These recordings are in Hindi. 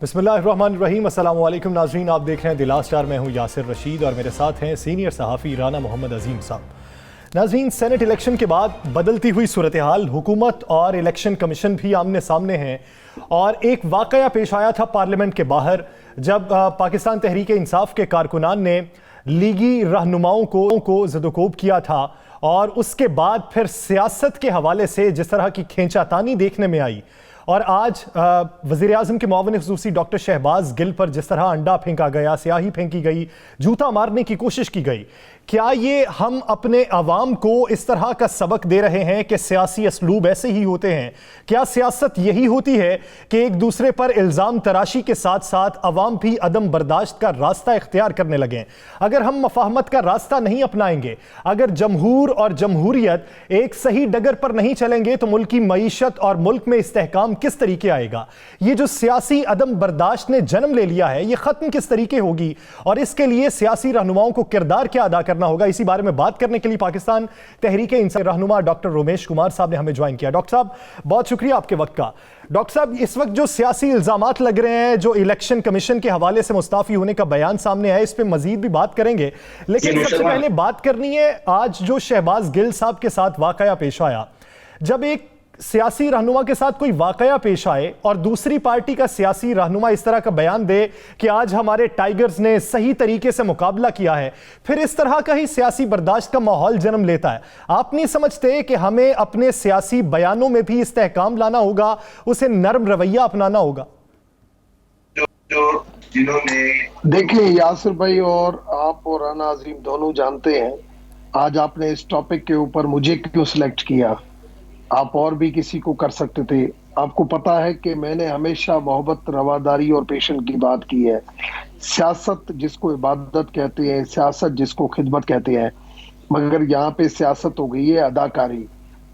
बिस्मिल्लाहिर्रहमानिर्रहीम। अस्सलाम वालेकुम नाज़रीन, आप देख रहे हैं द लास्ट आवर। मैं हूं यासिर रशीद और मेरे साथ हैं सीनियर सहाफ़ी राना मोहम्मद अजीम साहब। नाज़रीन, सेनेट इलेक्शन के बाद बदलती हुई सूरत हाल, हुकूमत और इलेक्शन कमीशन भी आमने सामने हैं और एक वाक़या पेश आया था पार्लियामेंट के बाहर जब पाकिस्तान तहरीक इंसाफ के कारकुनान ने लीगी रहनुमाओं को ज़दोकोब किया था और उसके बाद फिर सियासत के हवाले से जिस तरह की खींचातानी देखने में आई और आज वज़ीर आज़म के मुआविन ख़ुसूसी डॉक्टर शहबाज गिल पर जिस तरह अंडा फेंका गया, स्याही फेंकी गई, जूता मारने की कोशिश की गई, क्या ये हम अपने अवाम को इस तरह का सबक दे रहे हैं कि सियासी असलूब ऐसे ही होते हैं? क्या सियासत यही होती है कि एक दूसरे पर इल्ज़ाम तराशी के साथ साथ अवाम भी अदम बर्दाश्त का रास्ता इख्तियार करने लगें? अगर हम मफाहमत का रास्ता नहीं अपनाएंगे, अगर जमहूर और जमहूरियत एक सही डगर पर नहीं चलेंगे तो मुल्क की मईशत और मुल्क में इस्तेहकाम किस तरीके आएगा? ये जो सियासी अदम बर्दाश्त ने जन्म ले लिया है, ये ख़त्म किस तरीके होगी और इसके लिए सियासी रहनुमाओं को किरदार क्या अदा करना होगा? इसी बारे में बात करने के लिए पाकिस्तान तहरीक इंसाफ रहनुमा डॉक्टर रोमेश कुमार साहब ने हमें ज्वाइन किया। डॉक्टर साहब, बहुत शुक्रिया आपके वक्त का। डॉक्टर साहब, इस वक्त जो सियासी इल्जामात लग रहे हैं, जो इलेक्शन कमीशन के हवाले से मुस्ताफी होने का बयान सामने आया, इस पे मजीद भी बात करेंगे, लेकिन सबसे पहले बात करनी है आज जो शहबाज गिल साहब के साथ वाकया पेश आया। जब एक सियासी रहनुमा के साथ कोई वाकया पेश आए और दूसरी पार्टी का सियासी रहनुमा इस तरह का बयान दे कि आज हमारे टाइगर्स ने सही तरीके से मुकाबला किया है, फिर इस तरह का ही सियासी बर्दाश्त का माहौल जन्म लेता है। आप नहीं समझते कि हमें अपने सियासी बयानों में भी इस्तेहकाम लाना होगा, उसे नरम रवैया अपनाना होगा? जिन्होंने देखिए यासिर भाई, और आप और राना अजीम दोनों जानते हैं आज आपने इस टॉपिक के ऊपर मुझे क्यों सिलेक्ट किया। आप और भी किसी को कर सकते थे। आपको पता है कि मैंने हमेशा मोहब्बत, रवादारी और पेशेंस की बात की है। सियासत जिसको इबादत कहते हैं, सियासत जिसको खिदमत कहते हैं, मगर यहाँ पे सियासत हो गई है अदाकारी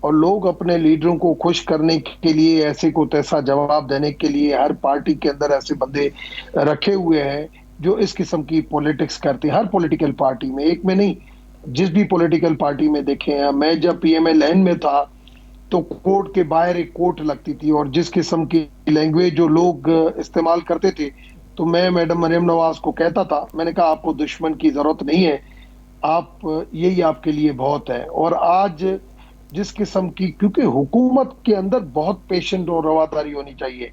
और लोग अपने लीडरों को खुश करने के लिए, ऐसे को तैसा जवाब देने के लिए हर पार्टी के अंदर ऐसे बंदे रखे हुए हैं जो इस किस्म की पॉलिटिक्स करते हैं। हर पॉलिटिकल पार्टी में, एक में नहीं, जिस भी पॉलिटिकल पार्टी में देखे हैं। मैं जब PMLN में था तो कोर्ट के बाहर एक कोर्ट लगती थी और जिस किस्म की लैंग्वेज जो लोग इस्तेमाल करते थे, तो मैं मैडम मरियम नवाज को कहता था, मैंने कहा आपको दुश्मन की जरूरत नहीं है, आप यही आपके लिए बहुत है। और आज जिस किस्म की, क्योंकि हुकूमत के अंदर बहुत पेशेंट और रवादारी होनी चाहिए।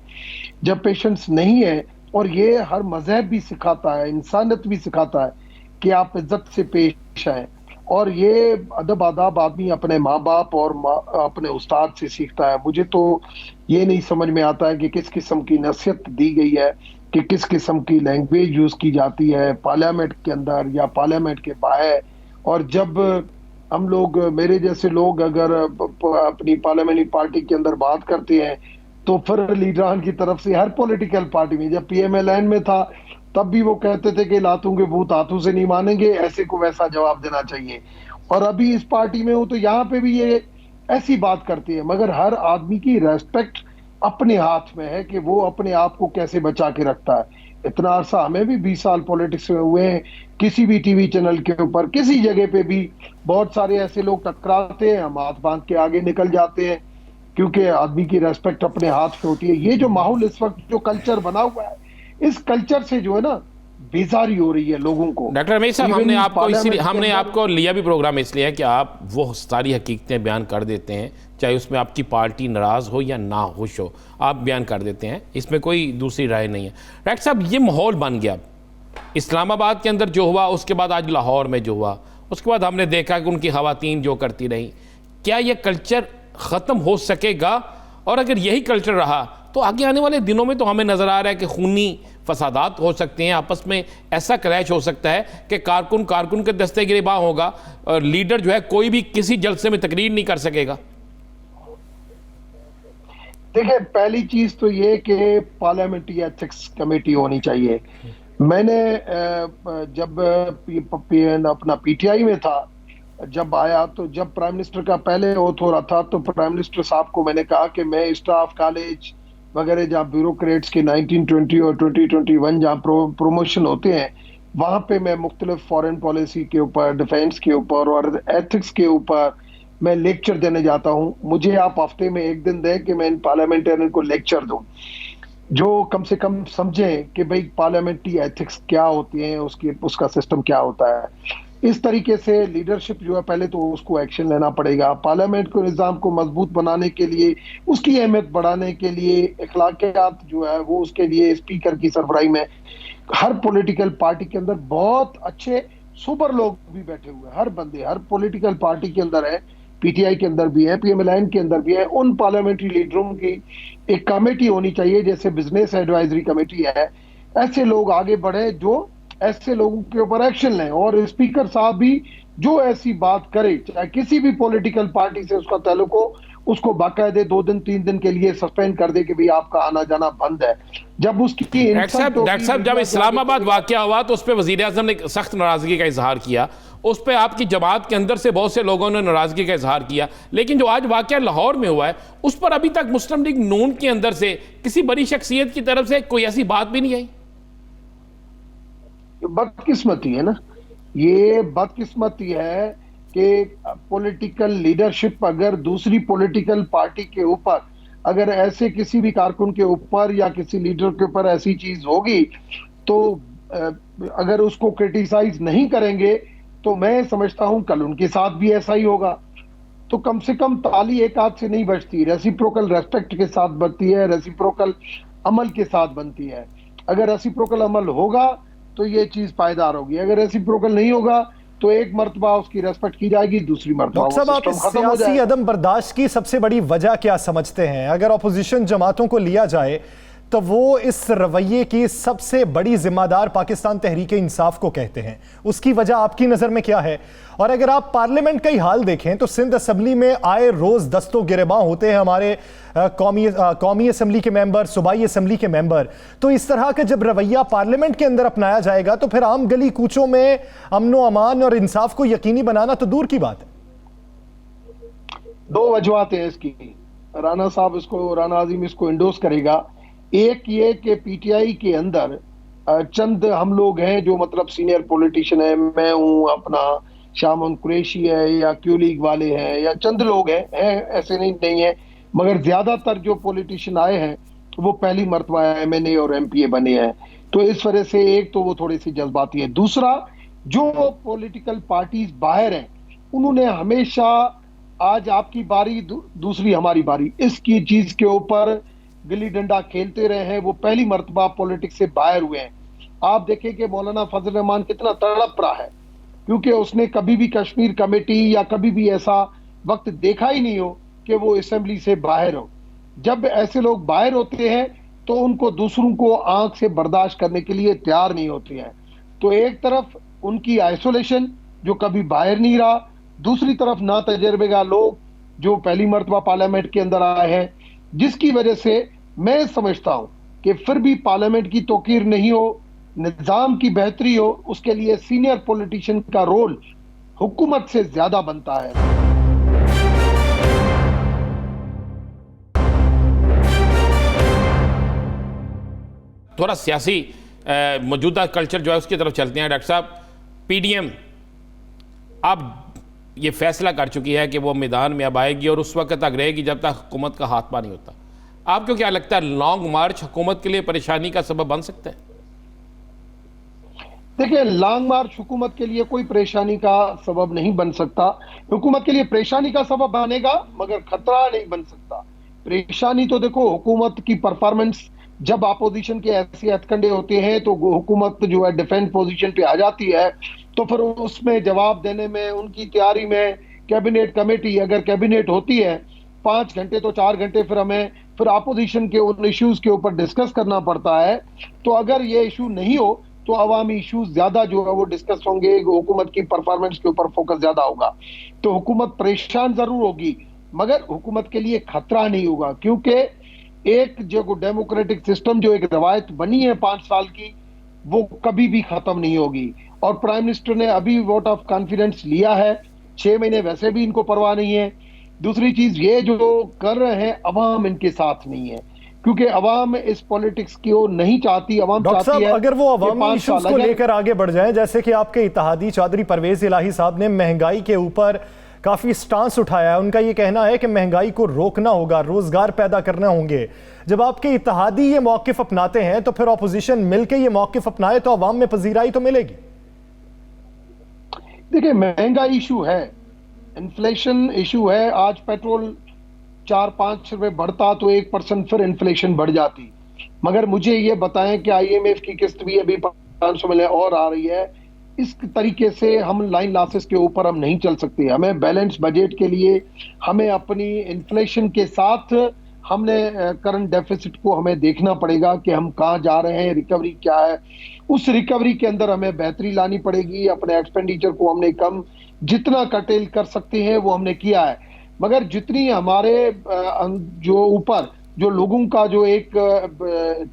जब पेशेंस नहीं है, और ये हर मजहब भी सिखाता है, इंसानियत भी सिखाता है कि आप इज्जत से पेश आए, और ये अदब आदाब आदमी अपने माँ बाप और अपने उस्ताद से सीखता है। मुझे तो ये नहीं समझ में आता है कि किस किस्म की नसीहत दी गई है, कि किस किस्म की लैंग्वेज यूज की जाती है पार्लियामेंट के अंदर या पार्लियामेंट के बाहर। और जब हम लोग, मेरे जैसे लोग अगर अपनी पार्लियामेंट्री पार्टी के अंदर बात करते हैं तो फिर लीडरान की तरफ से हर पॉलिटिकल पार्टी में, जब PMLN में था तब भी वो कहते थे कि लातों के भूत हाथों से नहीं मानेंगे, ऐसे को वैसा जवाब देना चाहिए। और अभी इस पार्टी में हूं तो यहाँ पे भी ये ऐसी बात करती है। मगर हर आदमी की रेस्पेक्ट अपने हाथ में है कि वो अपने आप को कैसे बचा के रखता है। इतना अरसा, हमें भी 20 साल पॉलिटिक्स में हुए हैं, किसी भी टीवी चैनल के ऊपर किसी जगह पे भी बहुत सारे ऐसे लोग टकराते हैं, हम हाथ बांध के आगे निकल जाते हैं, क्योंकि आदमी की रेस्पेक्ट अपने हाथ में होती है। ये जो माहौल इस वक्त जो कल्चर बना हुआ है, इस कल्चर से जो है ना बेजारी हो रही है लोगों को। डॉक्टर रमेश साहब, हमने आपको लिया भी प्रोग्राम इसलिए है कि आप वो सारी हकीकतें बयान कर देते हैं, चाहे उसमें आपकी पार्टी नाराज हो या ना खुश हो, आप बयान कर देते हैं, इसमें कोई दूसरी राय नहीं है। डॉक्टर साहब, ये माहौल बन गया इस्लामाबाद के अंदर जो हुआ, उसके बाद आज लाहौर में जो हुआ, उसके बाद हमने देखा कि उनकी खवातीन जो करती रही। क्या ये कल्चर ख़त्म हो सकेगा? और अगर यही कल्चर रहा तो आगे आने वाले दिनों में तो हमें नज़र आ रहा है कि खूनी फसादात हो सकते हैं, आपस में ऐसा क्रैश हो सकता है कि कारकुन के दस्ते गिरबां होगा और लीडर जो है कोई भी किसी जलसे में तकरीर नहीं कर सकेगा। देखिए, पहली चीज तो ये कि पार्लियामेंट्री एथिक्स कमेटी होनी चाहिए। मैंने जब अपना PTI में था, जब आया, तो जब प्राइम मिनिस्टर का पहले ओथ हो रहा था तो प्राइम मिनिस्टर साहब को मैंने कहा कि मैं स्टाफ कॉलेज वगैरह जहाँ ब्यूरोक्रेट्स के 1920 और 2021 जहाँ प्रमोशन होते हैं, वहाँ पे मैं मुख्तलिफ फॉरेन पॉलिसी के ऊपर, डिफेंस के ऊपर और एथिक्स के ऊपर मैं लेक्चर देने जाता हूँ। मुझे आप हफ्ते में एक दिन दें कि मैं इन पार्लियामेंटेरियन को लेक्चर दूँ। जो कम से कम समझें कि भाई पार्लियामेंट्री एथिक्स क्या होती हैं, उसका सिस्टम क्या होता है। इस तरीके से लीडरशिप जो है, पहले तो उसको एक्शन लेना पड़ेगा। पार्लियामेंट को निज़ाम को मजबूत बनाने के लिए, उसकी अहमियत बढ़ाने के लिए, अखलाकियात जो है वो उसके लिए स्पीकर की सरबराही में हर पॉलिटिकल पार्टी के अंदर बहुत अच्छे सुपर लोग भी बैठे हुए हैं। हर बंदे हर पॉलिटिकल पार्टी के अंदर है, पीटीआई के अंदर भी है, पीएमएलएन के अंदर भी है। उन पार्लियामेंट्री लीडरों की एक कमेटी होनी चाहिए, जैसे बिजनेस एडवाइजरी कमेटी है। ऐसे लोग आगे बढ़े जो ऐसे लोगों के ऊपर एक्शन लें, और स्पीकर साहब भी जो ऐसी बात करे, चाहे किसी भी पॉलिटिकल पार्टी से उसका ताल्लुक हो, उसको बाकायदे 2 दिन 3 दिन के लिए सस्पेंड कर दे कि भाई आपका आना जाना बंद है। जब उसकी डॉक्टर साहब जब इस्लामाबाद वाकया हुआ तो उस पर वजीर आजम ने सख्त नाराजगी का इजहार किया, उस पर आपकी जमात के अंदर से बहुत से लोगों ने नाराजगी का इजहार किया, लेकिन जो आज वाकया लाहौर में हुआ है उस पर अभी तक मुस्लिम लीग नून के अंदर से किसी बड़ी शख्सियत की तरफ से कोई ऐसी बात भी नहीं आई। बदकिस्मती है ना, ये बदकिस्मती है कि पॉलिटिकल लीडरशिप अगर दूसरी पॉलिटिकल पार्टी के ऊपर, अगर ऐसे किसी भी कारकुन के ऊपर या किसी लीडर के ऊपर ऐसी चीज होगी तो अगर उसको क्रिटिसाइज नहीं करेंगे तो मैं समझता हूं कल उनके साथ भी ऐसा ही होगा। तो कम से कम ताली एक हाथ से नहीं बजती, रेसिप्रोकल रेस्पेक्ट के साथ बनती है, रेसिप्रोकल अमल के साथ बनती है। अगर रेसिप्रोकल अमल होगा तो ये चीज पायदार होगी, अगर रेसिप्रोकल नहीं होगा तो एक मर्तबा उसकी रेस्पेक्ट की जाएगी, दूसरी मर्तबा डॉक्टर साहब आप इस सियासी अदम बर्दाश्त की सबसे बड़ी वजह क्या समझते हैं? अगर अपोजिशन जमातों को लिया जाए तो वो इस रवैये की सबसे बड़ी जिम्मेदार पाकिस्तान तहरीक इंसाफ को कहते हैं, उसकी वजह आपकी नज़र में क्या है? और अगर आप पार्लियामेंट का ही हाल देखें तो सिंध असम्बली में आए रोज़ दस्तों गिरबां होते हैं हमारे कौमी असम्बली के मेंबर, सूबाई असम्बली के मेंबर। तो इस तरह का जब रवैया पार्लियामेंट के अंदर अपनाया जाएगा तो फिर आम गली कूचों में अमन व अमान और इंसाफ को यकीनी बनाना तो दूर की बात है। 2 वजूहत हैं इसकी, राना साहब इसको, राना आजिम इसको इंडोर्स करेगा। एक ये कि पीटीआई के अंदर चंद हम लोग हैं जो मतलब सीनियर पॉलिटिशियन है, मैं हूं, अपना शामन कुरैशी है, या क्यू लीग वाले हैं, या चंद लोग हैं, ऐसे नहीं है, मगर ज्यादातर जो पॉलिटिशियन आए हैं वो पहली मर्तबा एमएनए और एमपीए बने हैं। तो इस वजह से एक तो वो थोड़ी सी जज्बाती है। दूसरा, जो पॉलिटिकल पार्टीज बाहर हैं उन्होंने हमेशा आज आपकी बारी दूसरी हमारी बारी इसकी चीज के ऊपर गिल्ली डंडा खेलते रहे हैं। वो पहली मर्तबा पॉलिटिक्स से बाहर हुए हैं। आप देखें कि मौलाना फजल रहमान कितना तड़प रहा है, क्योंकि उसने कभी भी कश्मीर कमेटी या कभी भी ऐसा वक्त देखा ही नहीं हो कि वो असेंबली से बाहर हो। जब ऐसे लोग बाहर होते हैं तो उनको दूसरों को आंख से बर्दाश्त करने के लिए तैयार नहीं होते हैं। तो एक तरफ उनकी आइसोलेशन जो कभी बाहर नहीं रहा, दूसरी तरफ ना तजर्बेगा लोग जो पहली मर्तबा पार्लियामेंट के अंदर आए हैं, जिसकी वजह से मैं समझता हूं कि फिर भी पार्लियामेंट की तौकीर नहीं हो, निजाम की बेहतरी हो, उसके लिए सीनियर पॉलिटिशियन का रोल हुकूमत से ज्यादा बनता है। थोड़ा सियासी मौजूदा कल्चर जो है उसकी तरफ चलते हैं। डॉक्टर साहब, पीडीएम अब ये फैसला कर चुकी है कि वो मैदान में अब आएगी और उस वक्त तक रहेगी जब तक हुकूमत का हाथ पानी होता। आपको क्या लगता है, लॉन्ग मार्च हुकूमत के लिए परेशानी का सबब बन सकता है? देखिए, लॉन्ग मार्च हुकूमत के लिए कोई परेशानी का सबब नहीं बन सकता। हुकूमत के लिए परेशानी का सबब बनेगा मगर खतरा नहीं बन सकता। परेशानी तो देखो, हुकूमत की परफॉर्मेंस, जब अपोजिशन के ऐसे हथकंडे होते हैं तो हुकूमत जो है डिफेंस पोजीशन पे आ जाती है, तो फिर उसमें जवाब देने में, उनकी तैयारी में कैबिनेट कमेटी, अगर कैबिनेट होती है 5 घंटे तो 4 घंटे फिर हमें फिर अपोजिशन के उन इश्यूज के ऊपर डिस्कस करना पड़ता है। तो अगर ये इशू नहीं हो तो अवामी इश्यूज ज्यादा जो है वो डिस्कस होंगे, हुकूमत की परफॉर्मेंस के ऊपर फोकस ज्यादा होगा। तो हुकूमत परेशान जरूर होगी मगर हुकूमत के लिए खतरा नहीं होगा, क्योंकि एक जो डेमोक्रेटिक सिस्टम जो एक रवायत बनी है 5 साल की, वो कभी भी खत्म नहीं होगी। और प्राइम मिनिस्टर ने अभी वोट ऑफ कॉन्फिडेंस लिया है, 6 महीने वैसे भी इनको परवाह नहीं है। दूसरी चीज, ये जो कर रहे हैं अवाम इनके साथ नहीं है, क्योंकि अवाम इस पॉलिटिक्स को नहीं चाहती। अवाम चाहती है अगर वो अवामी इश्यूज को लेकर आगे बढ़ जाएं, जैसे कि आपके इत्तेहादी चौधरी परवेज इलाही साहब ने महंगाई के ऊपर काफ़ी स्टांस उठाया है। उनका ये कहना है कि महंगाई को रोकना होगा, रोजगार पैदा करने होंगे। जब आपके इत्तेहादी ये मौक़िफ़ अपनाते हैं तो फिर ऑपोजिशन मिलकर ये मौक़िफ़ अपनाए तो अवाम में पजीराई तो मिलेगी। देखिए, महंगा इशू है, इन्फ्लेशन इशू है। आज पेट्रोल 4-5 रुपए बढ़ता तो 1% फिर इन्फ्लेशन बढ़ जाती। मगर मुझे ये बताएं कि IMF की किस्त भी अभी 500 मिलियन और आ रही है। इस तरीके से हम लाइन लॉसेस के ऊपर हम नहीं चल सकते। हमें बैलेंस बजट के लिए हमें अपनी इन्फ्लेशन के साथ हमने करंट डेफिसिट को हमें देखना पड़ेगा कि हम कहाँ जा रहे हैं, रिकवरी क्या है। उस रिकवरी के अंदर हमें बेहतरी लानी पड़ेगी। अपने एक्सपेंडिचर को हमने कम जितना कर्टेल कर सकते हैं वो हमने किया है। मगर जितनी हमारे जो ऊपर जो लोगों का जो एक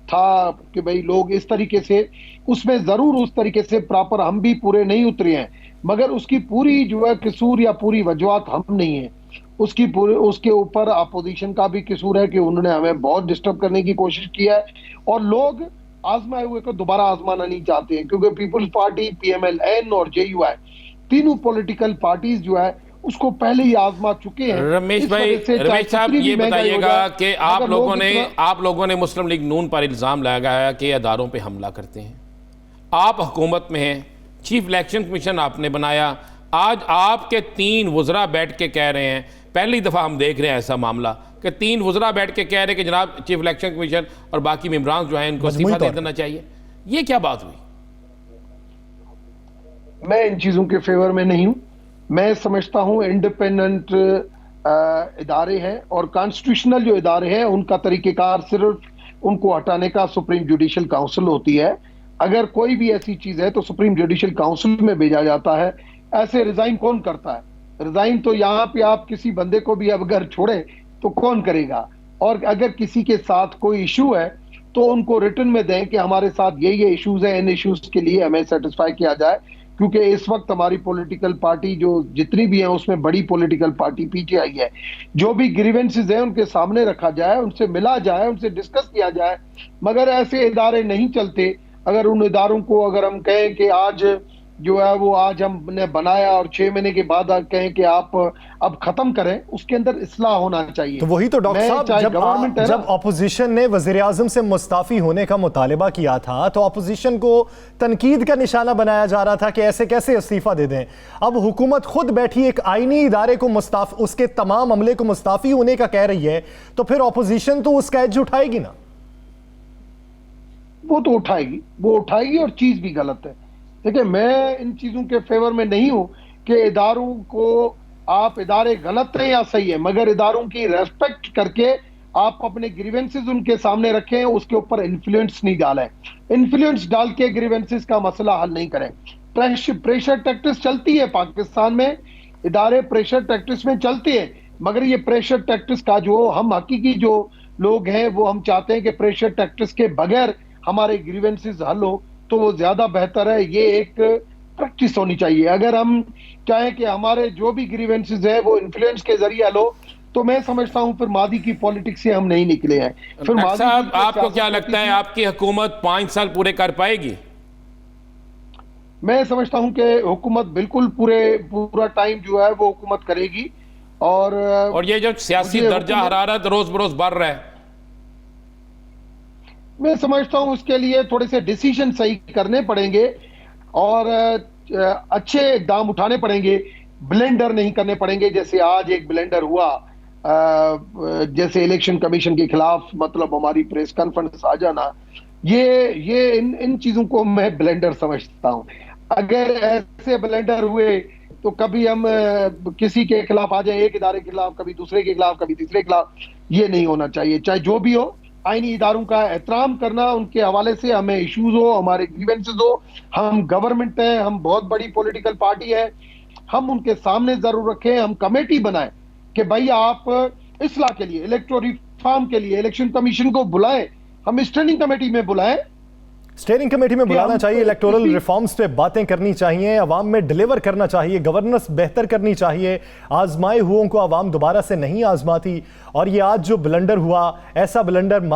था कि भाई लोग इस तरीके से, उसमें जरूर उस तरीके से प्रॉपर हम भी पूरे नहीं उतरे हैं। मगर उसकी पूरी जो है कसूर या पूरी वजूहत हम नहीं है, उसके ऊपर अपोजिशन का भी कसूर है कि उन्होंने हमें बहुत डिस्टर्ब करने की कोशिश की है। और लोग आजमाए हुए को दोबारा आजमाना नहीं चाहते हैं, क्योंकि पीपुल्स पार्टी, PMLN और JUI तीनों पॉलिटिकल पार्टीज जो है उसको पहले ही आजमा चुके हैं। रमेश साहब ये बताइएगा कि आप लोगों ने मुस्लिम लीग नून पर इल्जाम लगाया कि अदारों पे हमला करते हैं। आप हुकूमत में हैं, चीफ इलेक्शन कमीशन आपने बनाया, आज आपके 3 वज़रा बैठ के कह रहे हैं, पहली दफ़ा हम देख रहे हैं ऐसा मामला कि 3 वज़रा बैठ के कह रहे हैं कि जनाब चीफ इलेक्शन कमीशन और बाकी मेंबरान जो हैं इनको इस्तीफा दे देना चाहिए। ये क्या बात हुई? मैं इन चीज़ों के फेवर में नहीं हूँ। मैं समझता हूँ इंडिपेंडेंट इदारे हैं और कॉन्स्टिट्यूशनल जो इदारे हैं उनका तरीक़ेकार सिर्फ उनको हटाने का सुप्रीम जुडिशल काउंसिल होती है। अगर कोई भी ऐसी चीज़ है तो सुप्रीम जुडिशल काउंसिल में भेजा जाता है। ऐसे रिजाइन कौन करता है? रिजाइन तो यहाँ पे आप किसी बंदे को भी अगर छोड़े तो कौन करेगा? और अगर किसी के साथ कोई इशू है तो उनको रिटर्न में दें कि हमारे साथ ये इश्यूज हैं, इन इश्यूज के लिए हमें सेटिस्फाई किया जाए। क्योंकि इस वक्त हमारी पॉलिटिकल पार्टी जो जितनी भी है उसमें बड़ी पॉलिटिकल पार्टी PTI है। जो भी ग्रीवेंसेस हैं उनके सामने रखा जाए, उनसे मिला जाए, उनसे डिस्कस किया जाए। मगर ऐसे इदारे नहीं चलते। अगर उन इदारों को अगर हम कहें कि आज जो है वो आज हमने बनाया और 6 महीने के बाद कहें कि आप अब खत्म करें, उसके अंदर इस्लाह होना चाहिए। तो वही तो डॉक्टर साहब, जब ऑपोजिशन ने वजीर आजम से मुस्ताफी होने का मुतालिबा किया था तो ऑपोजिशन को तनकीद का निशाना बनाया जा रहा था कि ऐसे कैसे इस्तीफा दे दें। अब हुकूमत खुद बैठी एक आईनी इदारे को उसके तमाम अमले को मुस्ताफी होने का कह रही है, तो फिर ऑपोजिशन तो उसका एज उठाएगी ना? वो तो उठाएगी और चीज भी गलत है। देखिए, मैं इन चीजों के फेवर में नहीं हूं कि इदारों को आप इदारे गलत हैं या सही है, मगर इदारों की रेस्पेक्ट करके आप अपने ग्रीवेंसेस उनके सामने रखें, उसके ऊपर इन्फ्लुएंस नहीं डालें। इन्फ्लुएंस डाल के ग्रीवेंसेस का मसला हल नहीं करें। प्रेशर टैक्टिस चलती है पाकिस्तान में, इदारे प्रेशर टैक्टिस में चलते हैं। मगर ये प्रेशर टैक्टिस का जो हम हकीकी जो लोग हैं वो हम चाहते हैं कि प्रेशर टैक्टिस के बगैर हमारे ग्रीवेंसेस हल हो, तो वो ज्यादा बेहतर है। ये एक प्रैक्टिस होनी चाहिए। अगर हम चाहें कि हमारे जो भी ग्रीवेंसेस है वो इन्फ्लुएंस के जरिए हल हो, तो मैं समझता हूं फिर मादी की पॉलिटिक्स से हम नहीं निकले हैं। फिर साहब, आपको क्या लगता है आपकी हुकूमत 5 साल पूरे कर पाएगी? मैं समझता हूं कि हुकूमत बिल्कुल पूरा टाइम जो है वो हुकूमत करेगी। और ये जो सियासी दर्जा हरारत रोज बरोज बढ़ रहा है, मैं समझता हूं उसके लिए थोड़े से डिसीजन सही करने पड़ेंगे और अच्छे इकदाम उठाने पड़ेंगे। ब्लेंडर नहीं करने पड़ेंगे जैसे आज एक ब्लेंडर हुआ, जैसे इलेक्शन कमीशन के खिलाफ मतलब हमारी प्रेस कॉन्फ्रेंस आ जाना, ये इन चीजों को मैं ब्लेंडर समझता हूं। अगर ऐसे ब्लेंडर हुए तो कभी हम किसी के खिलाफ आ जाए, एक इदारे के खिलाफ, कभी दूसरे के खिलाफ, कभी तीसरे के खिलाफ, ये नहीं होना चाहिए। चाहे जो भी हो, आईनी इदारों का एहतराम करना, उनके हवाले से हमें इश्यूज हो, हमारे ग्रीवेंसेस हो। हम गवर्नमेंट है, हम बहुत बड़ी पॉलिटिकल पार्टी है, हम उनके सामने जरूर रखें। हम कमेटी बनाएं कि भाई आप इस्लाह के लिए, इलेक्टोरल रिफॉर्म के लिए इलेक्शन कमीशन को बुलाएं, हम स्टैंडिंग कमेटी में बुलाएं। स्टेयरिंग कमेटी में बुलाना चाहिए, इलेक्टोरल रिफॉर्म्स पे बातें करनी चाहिए, अवाम में डिलीवर करना चाहिए, गवर्नेंस बेहतर करनी चाहिए। आजमाए हुओं को अवाम दोबारा से नहीं आजमाती, और ये आज जो ब्लंडर हुआ, ऐसा ब्लंडर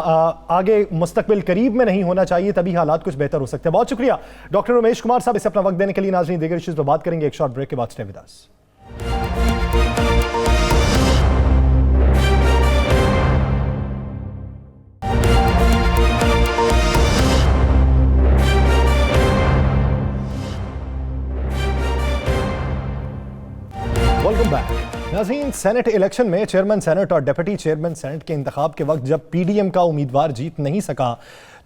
आगे मुस्तकबिल करीब में नहीं होना चाहिए, तभी हालात कुछ बेहतर हो सकते हैं। बहुत शुक्रिया डॉक्टर उमेश कुमार साहब इसे अपना वक्त देने के लिए। नाज़रीन, दीगर इश्यूज पर बात करेंगे एक शॉर्ट ब्रेक के बाद। Stay with us. नाज़रीन, सेनेट इलेक्शन में चेयरमैन सेनेट और डिप्टी चेयरमैन सेनेट के इंतखाब के वक्त जब पीडीएम का उम्मीदवार जीत नहीं सका